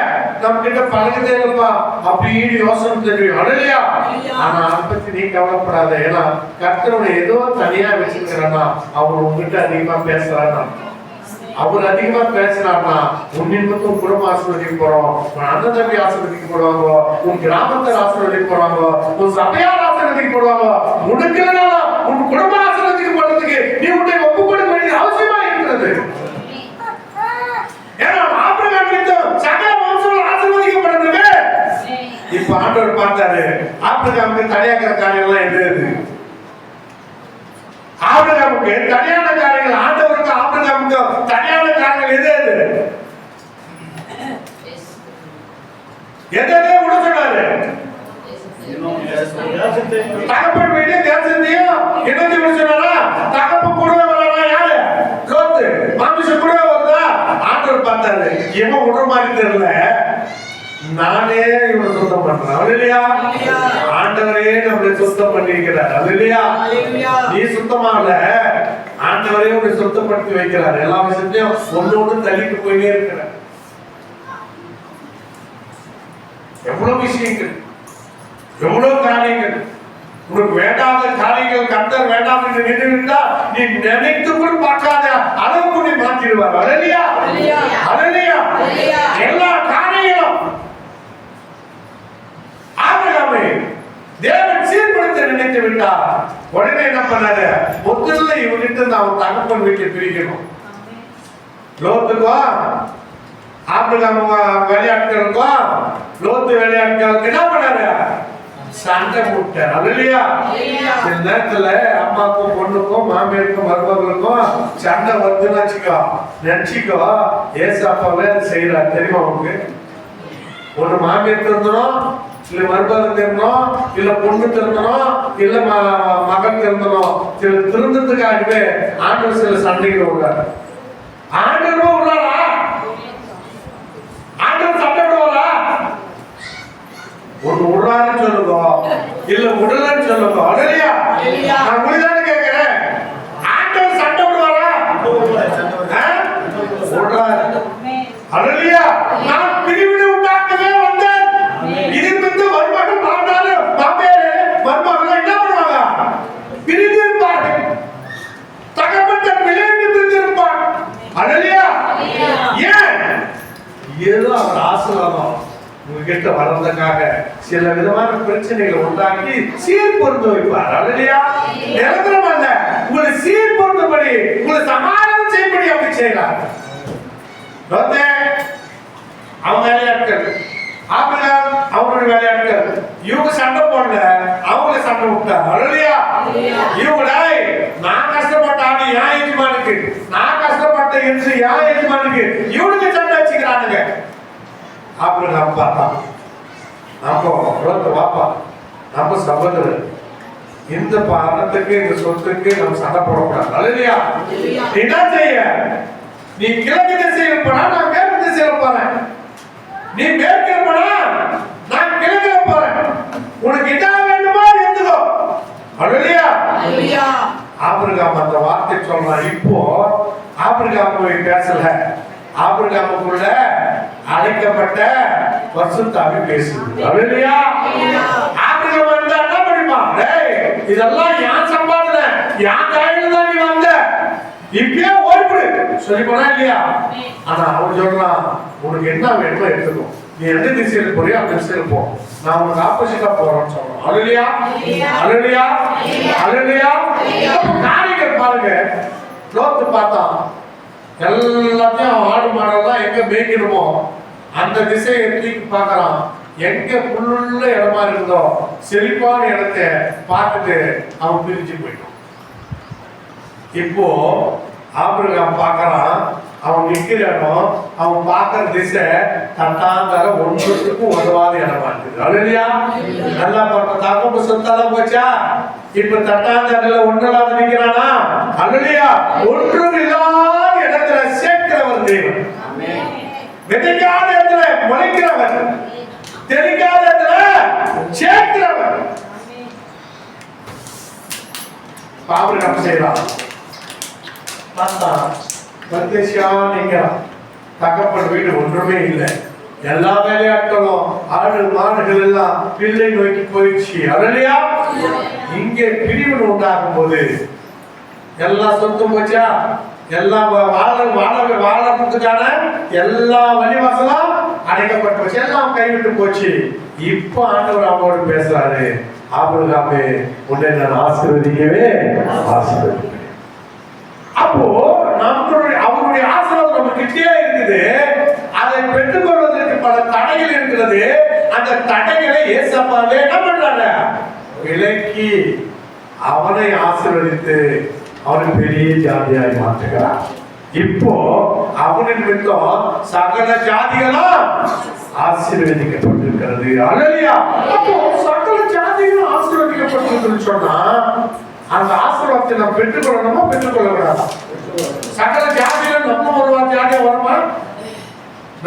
நம்ம கிட்ட பழகுதே இல்லப்பா அப்படின்னு யோசனை தெரியும். அல்லேலூயா. ஆனா அதை பத்தி நீ கவலைப்படாத. ஏன்னா கர்த்தருடைய ஏதோ தனியா வச்சிருக்கிறன்னா அவர் உங்ககிட்ட அதிகமா பேசுறான்னா, அவர் அதிகமா பேசினார்னா உன் நிமித்தம் குடும்ப ஆசீர்வதிக்க போறோம், உன் அண்ணன் தம்பி ஆசீர்வதிக்க போடுவாங்க, உன் கிராமத்தை ஆசீர்வதிக்க போறாங்க, உன் சபையார் ஆசீர்வதிக்க போடுவாங்க. உனக்கு இல்லைனாலும் உன் குடும்ப ஆசீர்வதிக்க போறதுக்கு நீ உன்னை ஒப்பு கொடுக்க வேண்டிய அவசியமா இருக்கிறது. ஏன்னா ஆபிரகாம் நிமித்தம் சகல வம்சங்கள் ஆசீர்வதிக்கப்படுறது. இப்ப ஆண்டவர் பார்த்தாரு, ஆபிரகாமுக்கு தனியாக்கிற காரியம் எல்லாம் எது? ஆபிரகாமுக்கு தனியான காரியங்கள், ஆண்டவருக்கு ஆபிரகாமுக்கு தனியான காரியங்கள் எது? எதை விட சொன்னாரு? தகப்பன் வீடு தேசத்தையும் என்னத்தை முடிச்சுனா தகப்பன் கூடவே வர்றானா யாரு? லோத்து. மாமிசம் கூடவே வருதா? ஆண்டவர் பார்த்தாரு, இவன் விடுற மாதிரி தெரியல, நானே இவனை சுத்தம் பண்றேன். அல்லேலூயா. ஆண்டவரே நம்மளை சுத்தம் பண்ணிக்கிறார். அல்லேலூயா. நீ சுத்தமாகல, ஆண்டவரே உன்னை சுத்தப்படுத்தி வைக்கிறார். எல்லா விஷயத்தையும் ஒன்னொன்னு தள்ளிட்டு போயிட்டே இருக்கிற. எவ்வளவு விஷயங்கள், எவ்வளவு காரியங்கள், உனக்கு வேண்டாத காரியங்கள் கர்த்தர் வேண்டாம் என்று நினைவிருந்தா நீ நினைத்து கூட பார்க்காத அளவுக்கு நீ மாற்றிடுவார். அல்லேலூயா. அல்லேலூயா. எல்லா காரியங்களும் ஆபிரகாமை தேவன் சீர்படுத்த நினைத்து விட்டார். உடனே என்ன பண்ணாரு? முதல்ல இவங்கிட்ட நான் தகப்பன் வீட்டை பிரிக்கணும். லோத்துக்கும் ஆபிரகாம் வேலையாட்களுக்கும் லோத்து வேலையாட்களுக்கு என்ன பண்ணாரு? சண்டை போட்டார். அல்லேலூயா. சில நேரத்துல அம்மாக்கும் பொண்ணுக்கும் மாமியாருக்கும் மருமகளுக்கும் சண்டை வருதுன்னு நினைச்சுக்கோ ஏசாப்பாவே அது செய்யறாரு. தெரியுமா உங்களுக்கு? ஒண்ணு மாமியார் திருந்தணும், இல்ல மருமகள் திருந்தணும், இல்ல பொண்ணு திருந்தணும், இல்ல மகன் திருந்தணும். சில திருந்ததுக்காகவே ஆண்டவர் சில சண்டைகள் விடுறாரு. ஆண்டவரும் விடுறாரா? ஆண்டவர் சண்டை விடுவாரா? ஒண்ணு விடுறாருன்னு சொல்லுங்க, இல்ல விடலன்னு சொல்லுங்க. அல்லேலூயா. நான் முடிதானே கேட்கிறேன், ஆண்டவர் சண்டை விடுவாரா? விடுறாரு. அல்லேலூயா. நான் பிரிவினை உண்டாக்கவே வந்தேன். இதிலிருந்து மருமகன் மாண்டாலும் மாமியார் மருமகன் என்ன பண்ணுவாங்க? பிரிந்திருப்பார்கள். தகப்பன் தன் விளையாட்டு பிரிந்திருப்பான். அல்லேலூயா. ஏன்? ஏதோ அவர் ஆசீர்வாதம் உங்ககிட்ட வர்றதுக்காக சில விதமான பிரச்சனைகளை உண்டாக்கி சீர் பொருந்த வைப்பார். அல்லேலூயா. நிரந்தரம் அல்ல, உங்களை சீர் பொருந்தபடி, உங்களை சமாதானம் செய்யும்படி அப்படி செய்யறார். அவங்க வேலையாட்கள், ஆபிரகாம் அவங்களுடைய வேலையாட்கள், இவங்க சண்டை போடல, அவங்கள சண்டை விட்டார். அல்லேலூயா. இவங்கள நான் கஷ்டப்பட்ட ஆடி என் எஜமானுக்கு, நான் கஷ்டப்பட்ட என்று என் எஜமானுக்கு இவனுக்கு சண்டை வச்சுக்கிறானுங்க. ஆபிரகாம் பார்த்தா, நம்ம வாப்பா, நம்ம சகோதரர், இந்த பணத்துக்கு இந்த சொத்துக்கு நம்ம சண்டை போடக்கூடாது. அல்லேலூயா. என்ன செய்ய? நீ கிழக்கு திசையில் போனா நான் மேற்கு திசையில போறேன், நீ மேற்கில போனா நான் கிழக்குல போறேன், உனக்கு என்ன வேண்டுமோ எடுத்துக்கோ. அல்லேலூயா. ஆபிரகாம் அந்த வார்த்தை சொல்றான். இப்போ ஆபிரகாம் போய் பேசல, ஆபிரகாமுக்குள்ள அழைக்கப்பட்ட பரிசுத்தாவி பேசுது. அல்லேலூயா. ஆபிரகாம் வந்தா என்ன பண்ணிப்பான்? டேய், இதெல்லாம் யான் சம்பாதனை, யான் கையில தான் நீ வந்த, இப்பயே ஓடிப்படு சொல்லி போனா இல்லையா? ஆனா அவன் சொல்றான், உனக்கு என்ன வேணுமோ எடுத்துக்கோ, நீ எந்த திசையில போறியோ அந்த திசையில போ, நான் உனக்கு ஆப்போசிட்டா போறேன்னு சொல்றான். அல்லேலூயா. அல்லேலூயா. அல்லேலூயா. காரியங்கள் பாருங்க. லோத்து பார்த்தான், எல்லாத்தையும் ஆடு மாடெல்லாம் எங்க மேய்க்கணுமோ அந்த திசையை தூக்கி பார்க்கறான். எங்க புல்லுள்ள இடமா இருந்தோ செழிப்பான இடத்தை பார்த்துட்டு அவன் பிரிச்சு போயிட்டான். இப்போ ஆபிரகாம் பார்க்கறான், அவன் நிக்கிற இடம், அவன் பார்க்கிற திசை தட்டாந்தர ஒன்றுக்கும் உதவாத இடமா இருக்குது. அல்லேலூயா. நல்லா பார்ப்ப, தகப்ப சொத்தாதான் போச்சா, இப்ப தட்டாந்தரல ஒன்றில்லாத நிக்கிறானா? அல்லேலூயா. ஒன்றும் இல்லாத இடத்துல சேர்க்கிறவர் தேவன். விதைக்காத இடத்துல முளைக்கிறவர், தெரிக்காத இடத்துல சேர்க்கிறவர். ஆபிரகாம் செய்யலாம். தகப்பன் வீடு ஒன்றுமே இல்லை, எல்லா வேலையாட்களும் ஆடு மாடுகள் எல்லாம் பிள்ளை நோக்கி போயிடுச்சு. அல்லேலூயா. இங்கே பிரிவு உண்டாகும் போது எல்லாம் சொத்தும் போச்சா, எல்லாம் வாழறதுக்கான எல்லா வழிவாசலும் அடைக்கப்பட்டு போச்சு, எல்லாம் கைவிட்டு போச்சு. இப்ப ஆண்டவர் அவங்களோடு பேசுறாரு, ஆபிரகாமே உன்னை நான் ஆசீர்வதிக்கவே ஆசீர்வதிக்கிறேன். அப்போ நம்மளுடைய அவருடைய ஆசீர்வாதம் நம்ம கிட்டே இருக்குது. அதை பெற்றுக்கொள்வதற்கு பல தடைகள் இருக்கிறது. அந்த தடைகளை ஏசப்பாவே என்ன பண்றாங்க? விலக்கி அவனை ஆசீர்வதித்து அவனை பெரிய ஜாதியாய் மாற்றுகிறார். இப்போ அவனின் நிமித்தம் சகல ஜாதிகளும் ஆசீர்வதிக்கப்பட்டிருக்கிறது. அல்லேலூயா. அப்போ சகல ஜாதி கொடுக்கப்பட்டிருக்குன்னு சொன்னா அந்த ஆசீர்வாதத்தை நாம் பெற்றுக்கொள்ளணுமா பெற்றுக்கொள்ளக்கூடாதா? சகல ஜாதியில நம்ம ஒரு ஜாதியா வருமா?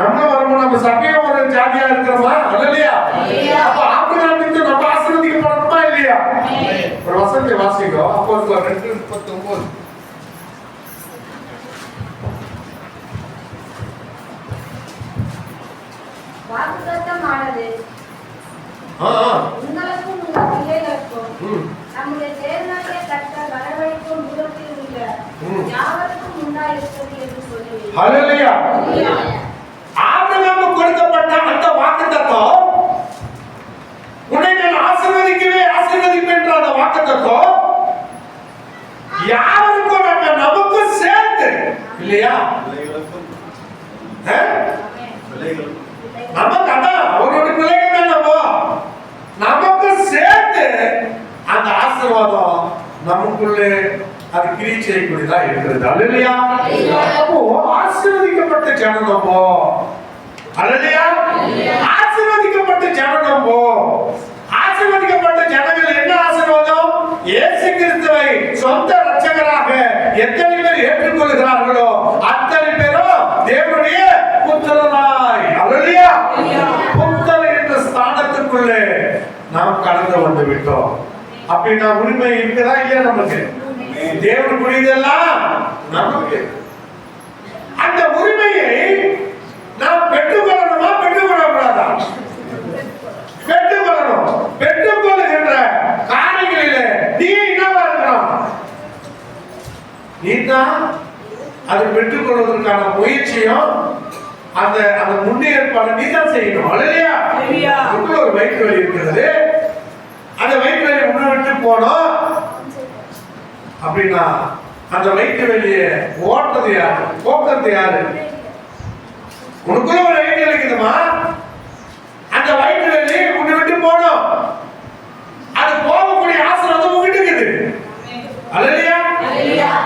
நம்ம வருமா? நம்ம சபையா ஒரு ஜாதியா இருக்கிறோமா? இல்லையா? அப்ப ஆபிரகாமுக்கு நம்ம ஆசீர்வதிக்கப்படணுமா இல்லையா? ஒரு வசனத்தை வாசிக்கோ. அப்போஸ்தலர் 2:39. வாக்குத்தத்தமானது உங்களுக்கும் உங்கள் பிள்ளைகளுக்கும் நம்முடைய தேவனாகிய கர்த்தர் வரவழைக்கும் தூரத்தில் உள்ள யாவருக்கும் உண்டாயிருக்கிறது என்று சொல்லுவேன். ஹல்லேலூயா. ஆபிரகாமுக்கு கொடுக்கப்பட்ட அந்த வாக்குத்தத்தம், உன்னை நான் ஆசீர்வதிப்பேன் என்ற அந்த வாக்குத்தத்தம் யாருக்கும் நமக்கும் சேர்த்து இல்லையா? நமக்கு அதான் அவருடைய பிள்ளைகள் தான் நமக்கு சேர்த்து அந்த ஆசீர்வாதம் நமக்குள்ளே அது கிரியை செய்யக்கூடியதா இருக்கிறது. அல்லையா? அப்போ ஆசீர்வதிக்கப்பட்ட ஜனம் நம்ம. அல்லையா? ஆசீர்வதிக்கப்பட்ட ஜனம் நம்ம. ஆசீர்வதிக்கப்பட்ட ஜனங்கள் என்ன ஆசீர்வாதம்? இயேசு கிறிஸ்துவை சொந்த இரட்சகராக எத்தனை பேர் ஏற்றுக்கொள்கிறார்களோ அத்தனை பேரும் தேவனுடைய புத்திரராய். அல்லையா? புத்திரர் என்ற ஸ்தானத்துக்குள்ளே நாம் கடந்து வந்து விட்டோம். அப்படின்னா உரிமை இருக்குதா இல்லையா? நமக்கு தேவனுக்குரியதெல்லாம் நமக்கு. அந்த உரிமையை நாம் பெற்றுக்கொள்ளணுமா பெற்றுக்கொள்ளக்கூடாதா? பெற்றுக்கொள்ளணும். பெற்றுக்கொள்ளுகின்ற காரியங்களிலே நீ என்னவா இருக்கணும்? நீதான் அதை பெற்றுக்கொள்வதற்கான முயற்சியும் அந்த அந்த முன்னேற்பாடு நீதான் செய்யணும். அல்லையா? ஒரு வயிற்று வலி இருக்கிறது, அந்த வயிற்று வலி முன்னிட்டு போனோம் அப்படின்னா அந்த வயிற்று வலியை ஓட்டது யாரு? போக்குறது யாரு? உனக்குள்ள ஒரு வயிற்று வலிக்குதுமா, அந்த வயிற்று வலி உன்னை விட்டு போனோம், அது போகக்கூடிய ஆசீர்வாதம் உங்ககிட்ட இருக்குது. அல்லையா?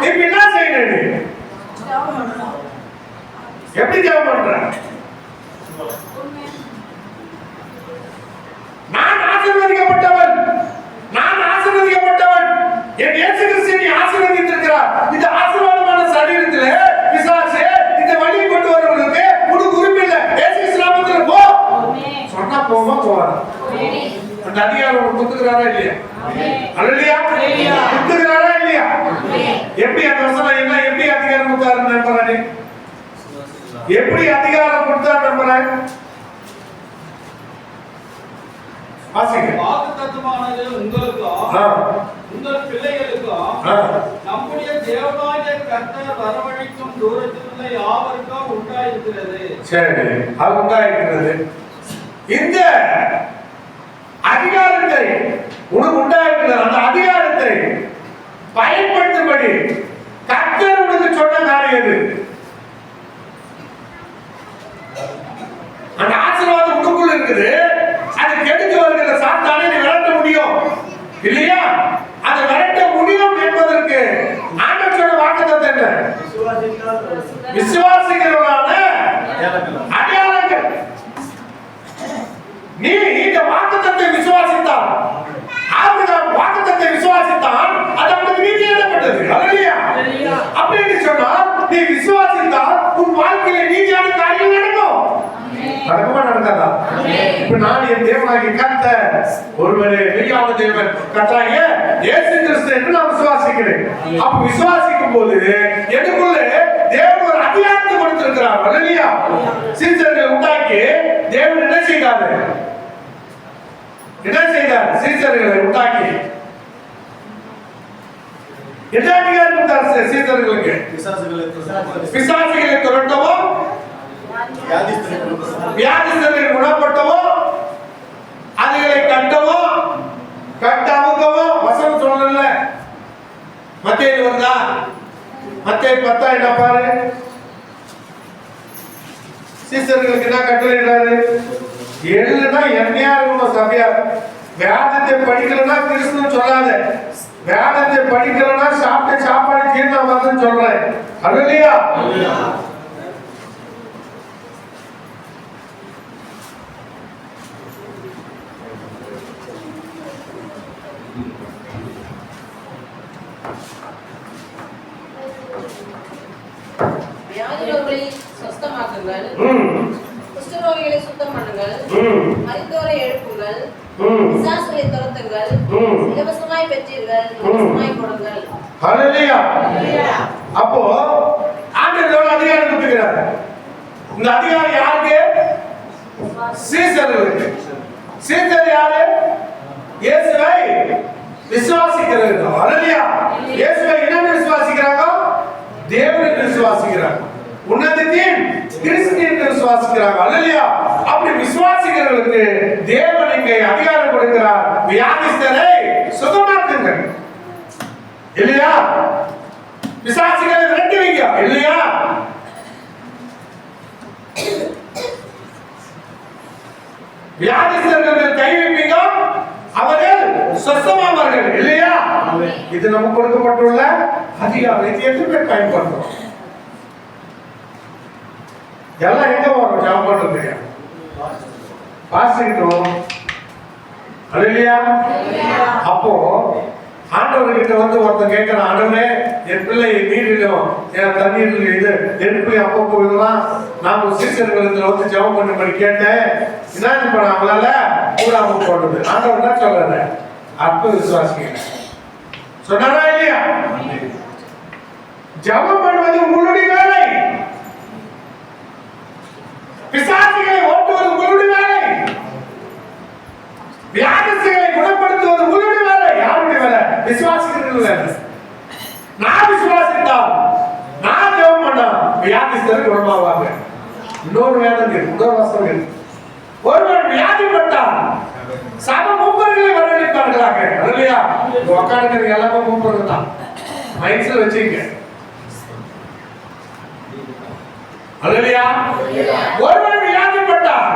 இப்ப என்ன செய்யணும்? எப்படி ஜெபம் பண்ற? நான் ஆசீர்வதிக்கப்பட்டவன், நான் ஆசீர்வதிக்கப்பட்டவன், என் இயேசு கிறிஸ்து ஆசீர்வதித்திருக்கிறார். இந்த ஆசீர்வாதமான சரீரத்திலே பிசாசே இந்த வழியை கொண்டு வருவதற்கு உனக்கு உரிமை இல்லை. இயேசு கிறிஸ்து நாமத்தில் போ சொன்னா போமா போவார். அந்த அதிகாரம் கொடுத்துக்கிறாரா இல்லையா? அல்லையா? கொடுத்துக்கிறாரா இல்லையா? எப்படி அந்த வசனம் என்ன? எப்படி அதிகாரம் கொடுத்தாரு நம்புறாரு? எப்படி அதிகாரம் கொடுத்தாரு நம்புறாரு? வாக்குத்தத்தமானது உங்களுக்கும் உங்கள் பிள்ளைகளுக்கும் நம்முடைய தேவனாகிய கர்த்தர் வரவழைக்கும் தூரத்தில் உள்ள யாவருக்கும் உண்டாயிருக்கிறது. சரி, அது உண்டாயிருக்கிறது. இந்த அதிகாரத்தை உனக்கு உண்டாயிருக்கிறது. அந்த அதிகாரத்தை பயன்படுத்தும்படி கர்த்தர் உனக்கு சொன்ன காரியம் எது? அந்த ஆசீர்வாதம் உனக்குள்ள இருக்குது. அது கெடுத்து வருகிற சாத்தானை நீ விரட்ட முடியும் இல்லையா? அதை விரட்ட முடியும் என்பதற்கு ஆண்டவர் சொன்ன வாக்குத்தத்தம் என்ன? விசுவாசிக்கிறவரான அடையாளங்கள். நீ இந்த வாக்குத்தத்தத்தை விசுவாசித்தால், ஆபிரகாம் வாக்குத்தத்தத்தை விசுவாசித்தான், அது அவனுக்கு நீதியாக்கப்பட்டது. அல்லேலூயா. அப்படின்னு சொன்னால் நீ விசுவாசித்தால் உன் வாழ்க்கையில நீதியான காரியம் நடக்கும். நடக்குமா நடக்காதா? இப்ப நான் என் தேவனாகிய கர்த்தர் ஒருவரே மெய்யான தேவன் கர்த்தராகிய இயேசு கிறிஸ்து என்று நான் விசுவாசிக்கிறேன். அப்ப விசுவாசிக்கும் போது எனக்குள்ள தேவன் ஒரு அதிகாரத்தை கொடுத்திருக்கிறார். அல்லேலூயா. சீசர்களை உண்டாக்கி தேவன் என்ன செய்தார்? என்ன செய்தார்? சீசர்களை உண்டாக்கி என்ன அதிகாரம் கொடுத்தார்? சீசர்களுக்கு பிசாசுகளை துரட்டவும், வியாதிஸ்தரை குணப்படுத்தவோ, அதுகளை கட்டவோ, கட்டமுகவோ. வசனம் சொல்லல, மத்தேயு வருதா? மத்தேயு 10 என்ன பாரு? சீசர்களுக்கு என்ன கட்டளையிடுறாரு? எழுதுனா என்னையா இருக்கணும் சபையா? வேதத்தை படிக்கலன்னா கிறிஸ்துன்னு சொல்லாத. வேதத்தை படிக்கலன்னா சாப்பிட்ட சாப்பாடு ஜீரணமாகுதுன்னு சொல்றேன். அல்லேலூயா. வியாதியோர்களை சுத்தமாக்குங்கள், குஷ்டரோகிகளை சுத்தம் பண்ணுங்கள், மரித்தோரை எழுப்புங்கள், பிசாசுகளை துரத்துங்கள், இலவசமாய் பெற்றீர்கள், இலவசமாய் கொடுங்கள். ஹல்லேலூயா. அப்போ ஆண்டவர் அதிகாரம் கொடுக்கிறார். இந்த அதிகாரம் யாருக்கு? சீசர்களுக்கு. சீசர் யாரு? இயேசுவை விசுவாசிக்கிறவர்கள். ஹல்லேலூயா. இயேசுவை என்ன விசுவாசிக்கிறாங்க? தேவனை விசுவாசிக்கிறாங்க. உன்னதத்தின் கிறிஸ்துவின் விசுவாசிக்கிறாங்க. ஹல்லேலூயா. அப்படி விசுவாசிக்கிறவர்களுக்கு தேவன் இங்கே அதிகாரம் கொடுக்கிறார். வியாதிஸ்தரை சுகமாக்குங்கள். இல்லையா? பிசாசுகளை விரட்டுவீங்க. இல்லையா? வியாதிஸ்தர்கள் கை வைப்பீங்க, அவர்கள் சுத்தமாவார்கள். இல்லையா? இது நமக்கு கொடுக்கப்பட்டுள்ள அதிகாரத்தை எதுவுமே பயன்படுத்தும். எல்லாம் எங்க வரும்? ஜாப் பண்றது பாசிக்கிட்டு வரும். இல்லையா? அப்போ ஆண்டவர்கிட்ட வந்து ஒருத்தன் கேட்கிறான், ஆண்டவரே என் பிள்ளை நீரிலும் என் தண்ணீரில் இது என் பிள்ளை அப்பப்போ இதெல்லாம் நான் சீசர்களுக்கு வந்து ஜெபம் பண்ணும்படி கேட்டேன், என்ன பண்ண அவங்களால கூடாம போடுது. ஆண்டவர் என்ன சொல்றாரு? அற்ப விசுவாசிங்க சொன்னாரா இல்லையா? ஜெபம் பண்ணுவது உங்களுடைய வேலை, பிசாசுகளை ஓட்டுவது உங்களுடைய வேலை, வியாதிகளை குணப்படுத்துவது உங்களுடைய வேலை. யாருடைய வேலை? விசுவாசிக்கிறது வேலை. நான் விசுவாசித்தால், நான் ஜெபம் பண்ணா வியாதிஸ்தர் குணமாவாங்க. இன்னொரு வேலை இருக்கு, இன்னொரு வசனம் இருக்கு. ஒருவர் வியாதிப்பட்டால் சபை மூப்பர்களை வரவழைப்பார்களாக. இல்லையா? உட்காந்துக்கிறது எல்லாமே மூப்பர்கள் தான். மைண்ட்ஸ்ல வச்சுக்க. அல்லேலூயா. ஒருவர் வியாதிப்பட்டால்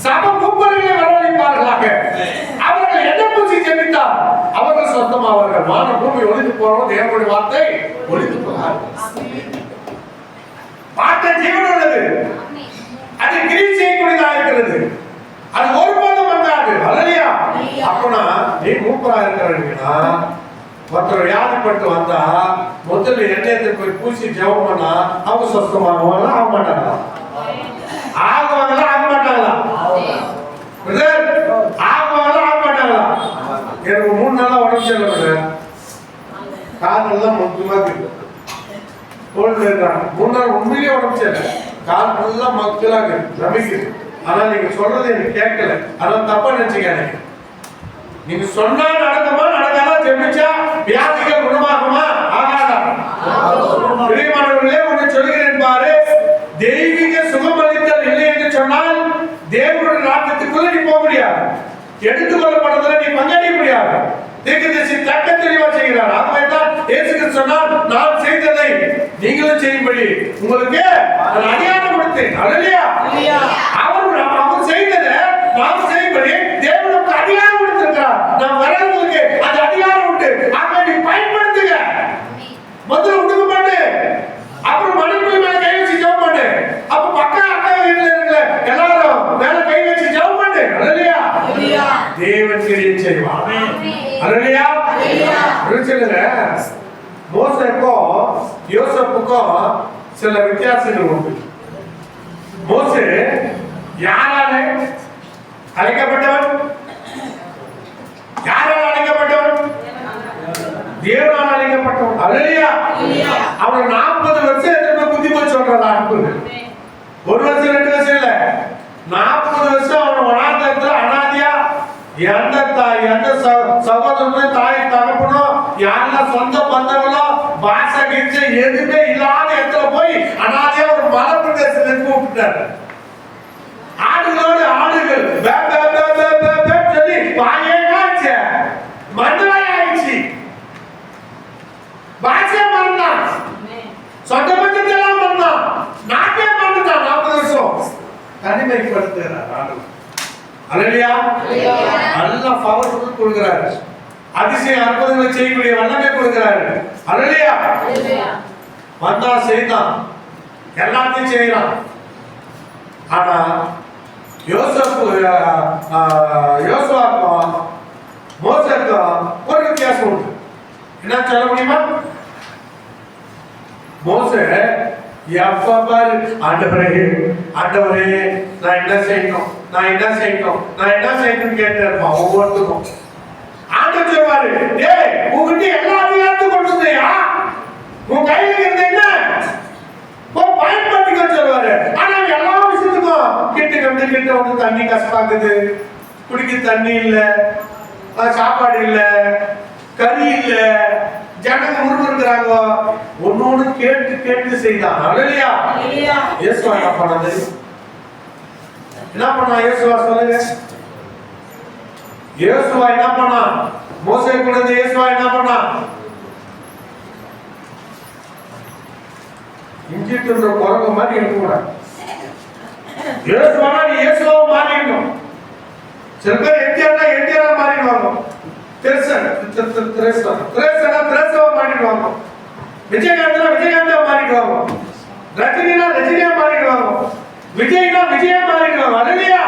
சபை மூப்பர்களை வரவழைப்பார்களாக. அவர்கள் என்ன பூசி ஜெபித்தால் அவர்கள் சொந்தமாவார்கள். வான பூமி ஒளிந்து போறோம், தேவனுடைய வார்த்தை ஒளிந்து போகாது. வார்த்தை ஜீவன் உள்ளது, அது கிரியை செய்யக்கூடியதாக இருக்கிறது, அது ஒருபோதும் வந்தாது. அல்லேலூயா. அப்பனா நீ மூப்பரா இருக்கிறவங்கன்னா ஒருத்தர் வியாதிப்பட்டு வந்தா முதல்ல எண்ணெயத்தை போய் பூசி ஜெபம் பண்ணா அவங்க சொந்தமாகுவாங்களா? ஆக மாட்டாங்களா? ஆகுவாங்களா? ஆக மாட்டாங்களா? ஆகுவாங்களா? ஆக மாட்டாங்களா? எனக்கு 3 நாளா உடம்பு சரியில்லை, காலெல்லாம் முக்கியமா இருக்கு, 3 நாள் உண்மையிலேயே உடம்பு சரியில்லை, கால் நல்லா மக்களாக ரமிக்குது. ஆனா நீங்க சொல்றது எனக்கு கேட்கல, அதான் தப்பா நினைச்சுக்காதீங்க. நீங்க சொன்னா நடக்குமா? நடக்காதா? ஜெபிச்சா வியாதிகள் குணமாகுமா? ஆகாதா? பிரியமானவர்களே, ஒன்று சொல்கிறேன் பாரு, தெய்வீக சுகமளித்தல் இல்லை என்று சொன்னால் தேவனுடைய ராஜ்யத்துக்குள்ள நீ போக முடியாது, எடுத்துக்கொள்ளப்படுறதுல நீ பங்கேற்க முடியாது. தீர்க்கதரிசி தக்க தெளிவா செய்கிறார். ஆகவேதான் இயேசு கிறிஸ்து சொன்னார், நான் செய்ததை நீங்களும் செய்யும்படி உங்களுக்கு அதிகாரம் கொடுத்தேன். அல்லேலூயா. அவர் செய்ததை நாம் செய்யும்படி தேவனுக்கு அதிகாரம் கொடுத்திருக்கிறார். நாம் வரவங்களுக்கு அந்த அதிகாரம் உண்டு. அதை நீ பயன்படுத்துங்க. முதல்ல உடுக்க பண்ணு, அப்புறம் மணிக்குள்ள மேல கை வச்சு ஜெபம் பண்ணு, அப்ப பக்கா அக்கா வீட்டுல இருக்கிற எல்லாரும் மேல கை வச்சு ஜெபம் பண்ணு. அல்லேலூயா. தேவன் கிரியை செய்வார். அல்லேலூயா. சொல்லுங்க, மோசேக்கும் யோசேப்புக்கும் சில வித்தியாசங்கள் உண்டு. மோசே யாரால அழைக்கப்பட்டவன்? யாரால் அழைக்கப்பட்டவன்? தேவனால் அழைக்கப்பட்டவன். அல்லேலூயா. அவன் 40 வருஷம் எத்தனை புத்தி போய் சொல்றதா? 1 வருஷம் 2 வருஷம் இல்ல, 40 வருஷம் அவன் வனாந்தரத்துல அனாதியா எந்த தாய் எந்த சகோதரனும் தாய் தகப்பனோ யாரெல்லாம் சொந்த பந்தங்களோ பாஷை கிச்ச எதுவுமே இல்லாத இடத்துல போய் அனாதியா ஒரு மலை பிரதேசத்துக்கு கூப்பிட்டாரு. ஆடுகளோடு ஆடுகள் சொல்லி வாயாச்சு, மண்டலாயாச்சு, பாஷையா மறந்தான், சொந்த பந்தத்தெல்லாம் மறந்தான், நாட்டே மறந்துட்டான். 40 வருஷம் தனிமைப்படுத்துகிறார் ஆண்டு. அல்லேலூயா. நல்ல பவர்ஃபுல் கொடுக்கிறார், அதிசய அற்புதங்களை செய்யக்கூடிய வல்லமை கொடுக்கிறார். அல்லேலூயா. வந்தா செய்தான், எல்லாத்தையும் செய்யறான். ஆனா யோசுவாக்கும் மோசேக்கும் ஒரு வித்தியாசம் உண்டு. என்ன சொல்ல முடியுமா? மோசே எப்ப பாரு ஆண்டவரே நான் என்ன செய்யணும் கேட்டு இருப்பான் ஒவ்வொருத்தருக்கும். ஆண்டவர் சொல்வாரு, டேய் உங்ககிட்ட எல்லா அதிகாரத்தையும் கொண்டு வந்தியா, உன் கையில இருந்த என்ன பயன்படுத்திக்க சொல்லுவாரு. ஆனா எல்லா விஷயத்துக்கும் கிட்ட வந்து தண்ணி கஷ்டமாக்குது, குடிக்க தண்ணி இல்ல, சாப்பாடு இல்ல, கறி இல்ல, ஜனங்க முறுமுறுக்கிறாங்க. ஒன்னொன்னு கேட்டு செய்தான். அல்லேலூயா. இயேசுவா என்ன பண்ணாரு? இயேசுவா சொல்லுங்க. இயேசுவா என்ன பண்ணா? மோசே கூட இயேசுவா என்ன பண்ணா? இஞ்சிட்டு குரங்கு மாதிரி இருக்கக்கூடாது. இயேசுவா நீ இயேசுவா மாறிடணும். சில பேர் என்டிஆர் மாறிடுவாங்க, திரேசாவா மாறிடுவாங்க, விஜயகாந்தா மாறிடுவாங்க, ரஜினியா மாறிடுவாங்க, விஜயா மாறிடுவாங்க. அல்லேலூயா.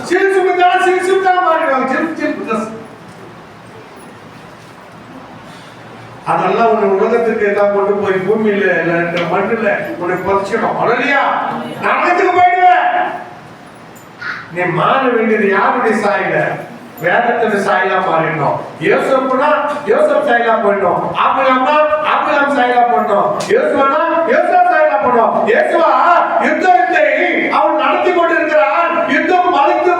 சிறுசுமிதா மாறிடுவாங்க. அதெல்லாம் உன்னை உலகத்துக்கு எல்லாம் கொண்டு போய் பூமியில மண்ணுல உன்னை புதைச்சிடும். அல்லேலூயா. நரகத்துக்கு போயிடுவேன். நீ மாற வேண்டியது யாருடைய சாயில? வேதத்தின் சாயிலா மாறிடணும். யோசப் சாயிலா போயிடும். ஆபிரகாம் சாயிலா போயிடும். யோசுவா சாயிலா போயிடும். யோசுவா யுத்தத்தை அவன் நடத்தி கொண்டிருக்கிறான். யுத்தம் வளர்த்து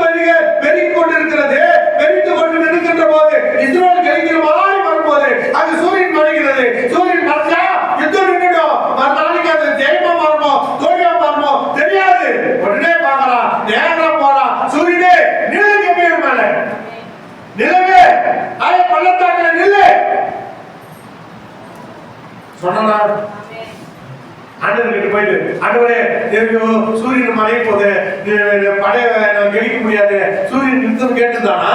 பெருகி கொண்டிருக்கிறது. பெருத்து கொண்டு இருக்கின்ற போது இஸ்ரவேல் கெளிக்கிற மாதிரி வரும்போது அது சூரியன் மறைகிறது. சூரியன் மறைஞ்சா யுத்தம் நின்றுடும். நாளைக்கு அது ஜெயமா மாறுமோ தோல்வியா மாறுமோ தெரியாது. உடனே பார்க்கலாம், நேரம் போறான். சூரியனே நிலவுக்கு பேர் மேல நிலவே பள்ளத்தாக்குல நில்லு சொன்னா. ஆண்டவர்கிட்ட போயிட்டு, ஆண்டவரே சூரியன் மறைய போது படைய கெளிக்க முடியாது, சூரியன் நிறுத்தம் கேட்டுதானா?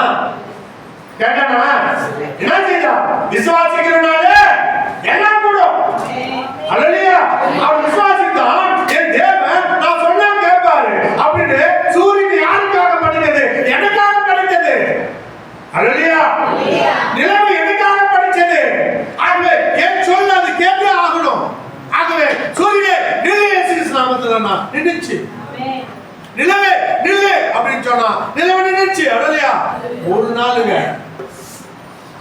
கேட்டானா? என்ன செய்தா? விசுவாசிக்கிறனால எல்லாம் கூடும். அல்லேலூயா. அவன் விசுவாசித்தான். என் தேவன் நான் சொன்னா கேட்பாரு அப்படின்னு. சூரியன் யாருக்காக படிக்கிறது? எனக்காக படிக்கிறது. அல்லேலூயா. நிலவு எனக்காக படிச்சது. ஆகவே என் சொல்ல அது கேட்டே ஆகணும். ஆகவே சூரியனே நில்லு, இயேசு நாமத்துல நான் நின்னுச்சு. நிலவே நில்லு அப்படின்னு சொன்னா நிலவு நின்னுச்சு. அல்லேலூயா. ஒரு நாளுங்க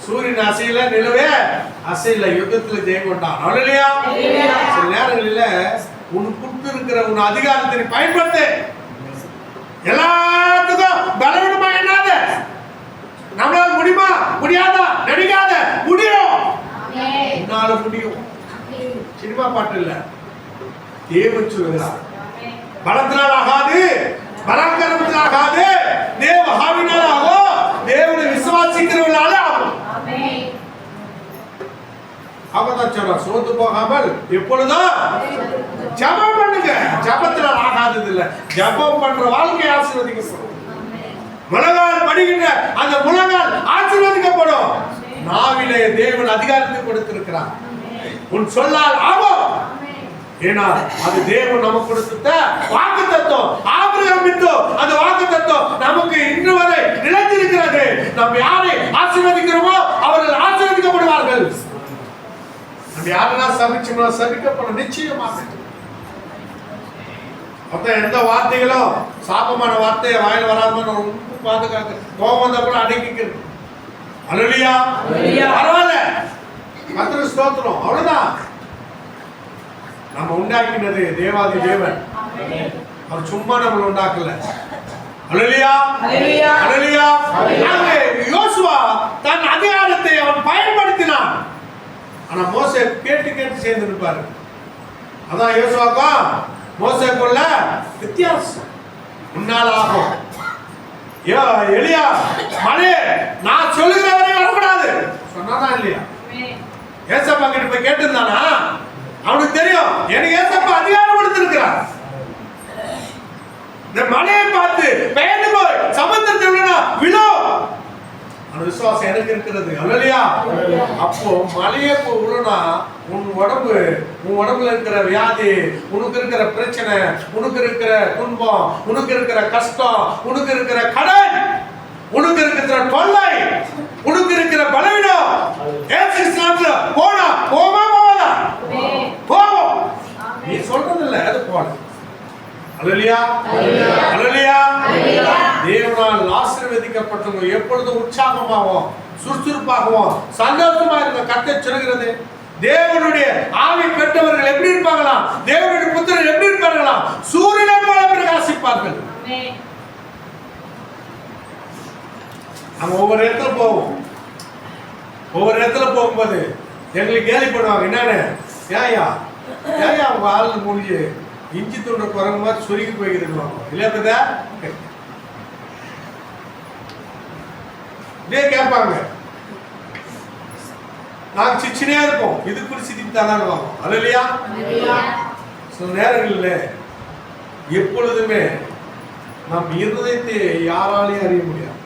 சூரியன் அசையில, நிலவே அசையில, யுத்தத்துல ஜெயம் கொண்டான். அல்லேலூயா. சில நேரங்களில உனக்கு கொடுத்து இருக்கிற உன் அதிகாரத்தை பயன்படுத்து. எல்லாத்துக்கும் பலவீனமா எண்ணாத. நம்மளால முடியுமா? முடியாதா? நடிக்காத. முடியும். உன்னால முடியும். சினிமா பாட்டு இல்ல, தேவன் சொல்லுகிறார். பலத்தினால் ஆகாது, பராக்கிரமத்தினால் ஆகாது, தேவ ஆவியினால் ஆகும். தேவனை விசுவாசிக்கிறவர்களால ஆகும். அவதான் சொல்ற, சோர்ந்து போகாமல் எப்பொழுதும் ஜெபம் பண்ணுங்க. ஜெபத்தினால் ஆகாதது இல்ல, ஜெபம் பண்ற வாழ்க்கை ஆசீர்வதிக்கப்படும். முழங்கால் படிக்கின்ற அந்த முழங்கால் ஆசீர்வதிக்கப்படும். நாவிலே தேவன் அதிகாரத்தை கொடுத்திருக்கிறார். உன் சொல்லால் ஆகும். ஏன்னா அது தேவன் நமக்கு கொடுத்த வாக்குத்தத்தம். ஆபிரகாம் விட்டு அந்த வாக்குத்தத்தம் நமக்கு இன்று வரை நிலைத்திருக்கிறது. நாம் யாரை ஆசீர்வதிக்கிறோமோ அவர்கள் ஆசீர்வதிக்கப்படுவார்கள். நம்ம யாரெல்லாம் சபிச்சோமோ சபிக்கப்படும் நிச்சயமாக. அப்ப எந்த வார்த்தைகளும் சாபமான வார்த்தையை வாயில் வராம பாதுகாக்க, கோபம் வந்தா கூட அடக்கிக்கிறது. அல்லேலூயா. பரவாயில்ல, கர்த்தருக்கு ஸ்தோத்திரம். அவ்வளவுதான். நம்ம உண்டாக்கினது தேவாதி தேவன். அவர் சும்மா நம்மளை உண்டாக்கல. அல்லேலூயா. அல்லேலூயா. யோசுவா தன் அதிகாரத்தை அவன் பயன்படுத்தினான். ஆனா மோசே கேட்டு சேர்ந்து இருப்பாரு. அதான் யோசுவாக்கும் மோசேக்குள்ள வித்தியாசம். முன்னால் ஆகும். எலியா மழை நான் சொல்லுகிற வரை வரக்கூடாது சொன்னானா இல்லையா? ஏசப்பா கிட்ட போய் கேட்டிருந்தானா? அவனுக்கு தெரியும் எனக்கு ஏசப்பா அதிகாரம் கொடுத்திருக்கிறார். இந்த மழையை பார்த்து பயந்து போய் சமுத்திரத்தை விழும். அந்த விசுவாசம் எனக்கு இருக்கிறது. அல்லேலூயா. அப்போ மழையை விழுனா உன் உடம்புல இருக்கிற வியாதி, உனக்கு இருக்கிற பிரச்சனை, உனக்கு இருக்கிற துன்பம், உனக்கு இருக்கிற கஷ்டம், உனக்கு இருக்கிற கடன், உனக்கு இருக்கிற தொல்லை உனக்கு இருக்கிற பலவீனம் இயேசு கிறிஸ்துவுல போனா போவாதா? போவோம். நீ சொல்றது இல்ல, அது போன. அல்லேலூயா, அல்லேலூயா. தேவனால் ஆசீர்வதிக்கப்பட்டவங்க எப்பொழுதும் உற்சாகமாகவும் சுறுசுறுப்பாகவும் சந்தோஷமா இருக்க கர்த்தர் சொல்கிறது. தேவனுடைய ஆவி பெற்றவர்கள் எப்படி இருப்பாங்களா? தேவனுடைய புத்திரர் எப்படி இருப்பார்களா? சூரியனை போல பிரகாசிப்பார்கள். நம்ம ஒவ்வொரு இடத்துல போவோம். ஒவ்வொரு இடத்துல போகும்போது எங்களுக்கு கேலி பண்ணுவாங்க. என்னன்னு? ஏயா உங்க ஆளு மூலிய இஞ்சி துண்ட குரங்கு மாதிரி சுருக்கி போய்க்கிறோம் இல்லையா? பதா கேட்பாங்க. நாங்க சிச்சினே இருப்போம். இது கூட சிரிப்பு தானே வாங்க. அது இல்லையா? சில நேரங்கள்ல எப்பொழுதுமே நம் இருதயத்தை யாராலையும் அறிய முடியாது.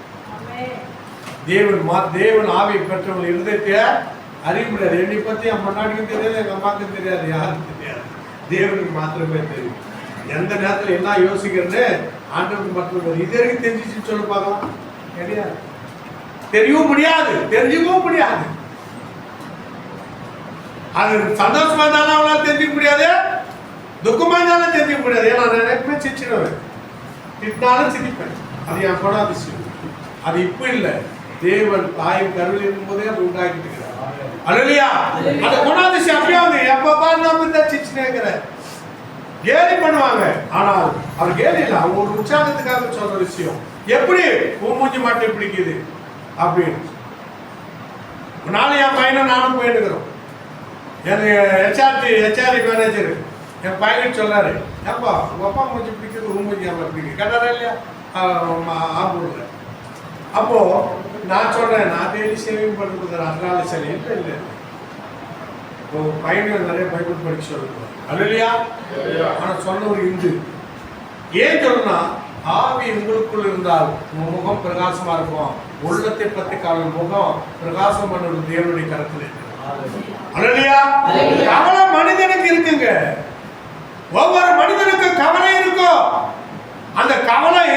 தேவன் ஆவியை பெற்றவங்க இருதயத்தை அறிய முடியாது. என்னை பத்தி என் முன்னாடிக்கும் தெரியாது, எங்க அம்மாவுக்கும் தெரியாது, யாருக்கும் தெரியாது. தேவனுக்கு மாத்திரமே தெரியும். எந்த நேரத்துல என்ன யோசிக்கிறேன்னு ஆண்டவனுக்கு மட்டும் இது வரைக்கும் தெரிஞ்சிச்சுன்னு சொல்ல பார்க்கலாம். கிடையாது. தெரியவும் முடியாது, தெரிஞ்சுக்கவும் முடியாது. அது சந்தோஷமா இருந்தாலும் அவங்களால தெரிஞ்சுக்க முடியாது, துக்கமா இருந்தாலும் தெரிஞ்சுக்க முடியாது. ஏன்னா நான் எப்பவுமே சிரிச்சிடுவேன், திட்டினாலும் சிரிப்பேன். அது என் குணாதிசயம். அது இப்ப இல்ல, தேவன் தாயும் கருவில் இருக்கும்போதே அது உண்டாக்கிட்டு இருக்கிறார். அல்லேலூயா. அந்த குணாதிசயம் அப்படியே வந்து எப்ப பாருங்க சிரிச்சுனேங்கிற கேலி பண்ணுவாங்க. ஆனால் அவர் கேலி இல்லை, அவங்க ஒரு உற்சாகத்துக்காக சொல்ற விஷயம். எப்படி மூஞ்சி மாட்டை பிடிக்குது அப்படின்னு. நானும் என் பையனை நானும் போயிட்டுக்கிறோம். எனக்கு ஹெச்ஆர்டி மேனேஜர் என் பையன் சொல்றாரு, ஏப்பா உங்க அப்பா மூஞ்சி பிடிக்கிறது மூஞ்சி அப்பா பிடிக்குது கேட்டாரா இல்லையா? ஆம்பூர்ல. அப்போ நான் சொல்றேன், நான் டெய்லி சேவிங் பண்ணுறது அதனால சரி. இல்லை இல்லை, பையன்கள் நிறைய பைபிள் படிக்க சொல்லுங்க. அல்லேலூயா. ஆனா சொன்ன ஒரு இந்து ஏன் சொல்லணும்னா, ஆவி உங்களுக்குள் இருந்தால் உங்க முகம் பிரகாசமா இருக்கும். உள்ளத்தை பத்தி காலம் முகம் பிரகாசம் பண்ணுறது தேவனுடைய கருத்துல இருக்கு. அல்லேலூயா. கவலை மனிதனுக்கு இருக்குங்க. ஒவ்வொரு மனிதனுக்கும் கவலை இருக்கும். அந்த கவலை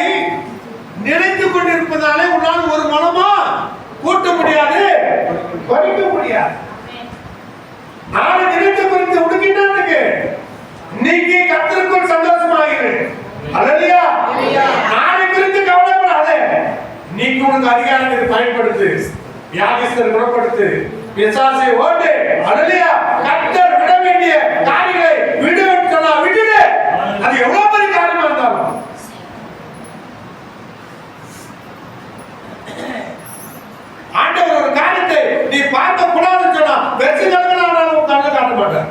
நினைத்து கொண்டிருப்பதாலே உன்னால் ஒரு மனமா கூட்ட முடியாது, படிக்க முடியாது. நாளை நினைத்து குறித்து உடுக்கிட்டு இன்னைக்கு கர்த்தருக்குள் சந்தோஷமாயிரு. அல்லேலூயா. நாளை குறித்து கவலைப்படாத. இன்னைக்கு உனக்கு அதிகாரத்தை பயன்படுத்து, வியாதிஸ்தரை குணப்படுத்து, பிசாசை ஓட்டு. அல்லேலூயா. கர்த்தர் விட வேண்டிய காரியங்களை விடுன்னு சொன்னா விட்டுடு. அது எவ்வளவு பெரிய காரியமா இருந்தாலும். ஆண்டவர் ஒரு காரியத்தை நீ பார்க்க கூடாதுன்னு சொன்னா வெற்றி கணக்கில் கண்ணை காட்ட மாட்டார்.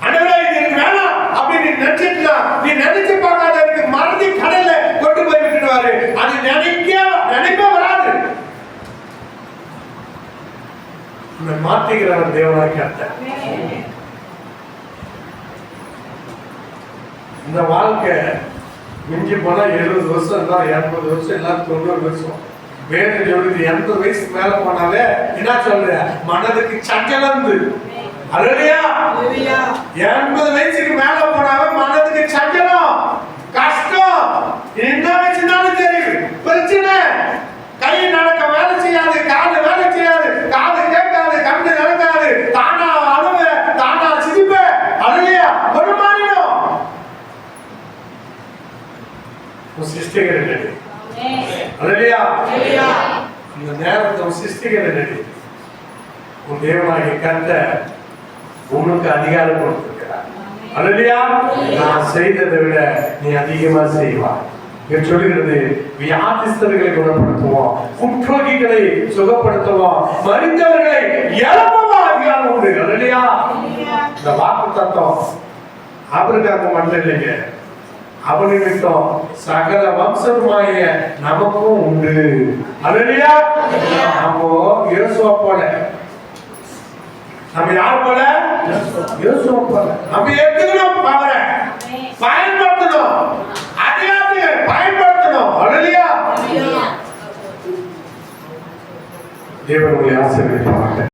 ஆண்டவரே இது எனக்கு வேணாம் அப்படின்னு நினைச்சிட்டு நீ நினைச்சு பார்க்காத மறந்து கடல்ல கொண்டு போய் விட்டுடுவாரு. அது நினைக்க வராது. மாற்றுகிறவர் தேவனாய் கர்த்தர். இந்த வாழ்க்கை மிஞ்சி போனா 70 வருஷம் இருந்தா 80 வருஷம் எல்லாம் 90 வருஷம். வேதம் சொல்லுது 80 வயசுக்கு மேல போனாலே என்ன சொல்ற, மனதுக்கு சஞ்சலம். அல்லேலூயா. 80 வயசுக்கு மேல போனாவே மனதுக்கு சஞ்சலம், கஷ்டம். என்ன வச்சுனாலும் தெரியும் பிரச்சனை. கை நடக்க வேலை செய்யாது, காது வேலை செய்யாது, காது கேட்காது, கண்ணு நடக்காது, தானா அழுவ, தானா சிரிப்ப. அல்லேலூயா. ஒரு மாறிடும். சிருஷ்டிகர் நடி. அல்லேலூயா. இந்த நேரத்தை சிருஷ்டிகர் நடி. உன் தேவனாகிய கர்த்தர் உனக்கு அதிகாரம் கொடுத்திருக்கிறார். அல்லேலூயா. நான் செய்ததை விட நீ அதிகமா செய்வாய். சொல்லுகிறது, வியாதிஸ்தர்களை குணப்படுத்துவோம், குற்றவாளிகளை சுகப்படுத்துவோம், மரித்தவர்களை எழுப்பவும் அதிகாரம் உண்டு. அல்லேலூயா. இந்த வாக்கு தத்துவம் அவருக்காக மட்டும் இல்லைங்க, அவனிமித்தம் சகல வம்சமாகிய நமக்கும் உண்டு. அல்லேலூயா. நம்ம யோசுவா போல, நம்ம யார் போல? யோசுவா போல. நம்ம எடுத்துக்கணும், பவரை பயன்படுத்தணும், அதிகாரத்தை பயன்படுத்தணும். அல்லேலூயா. தேவனுடைய ஆசீர்வாதம்.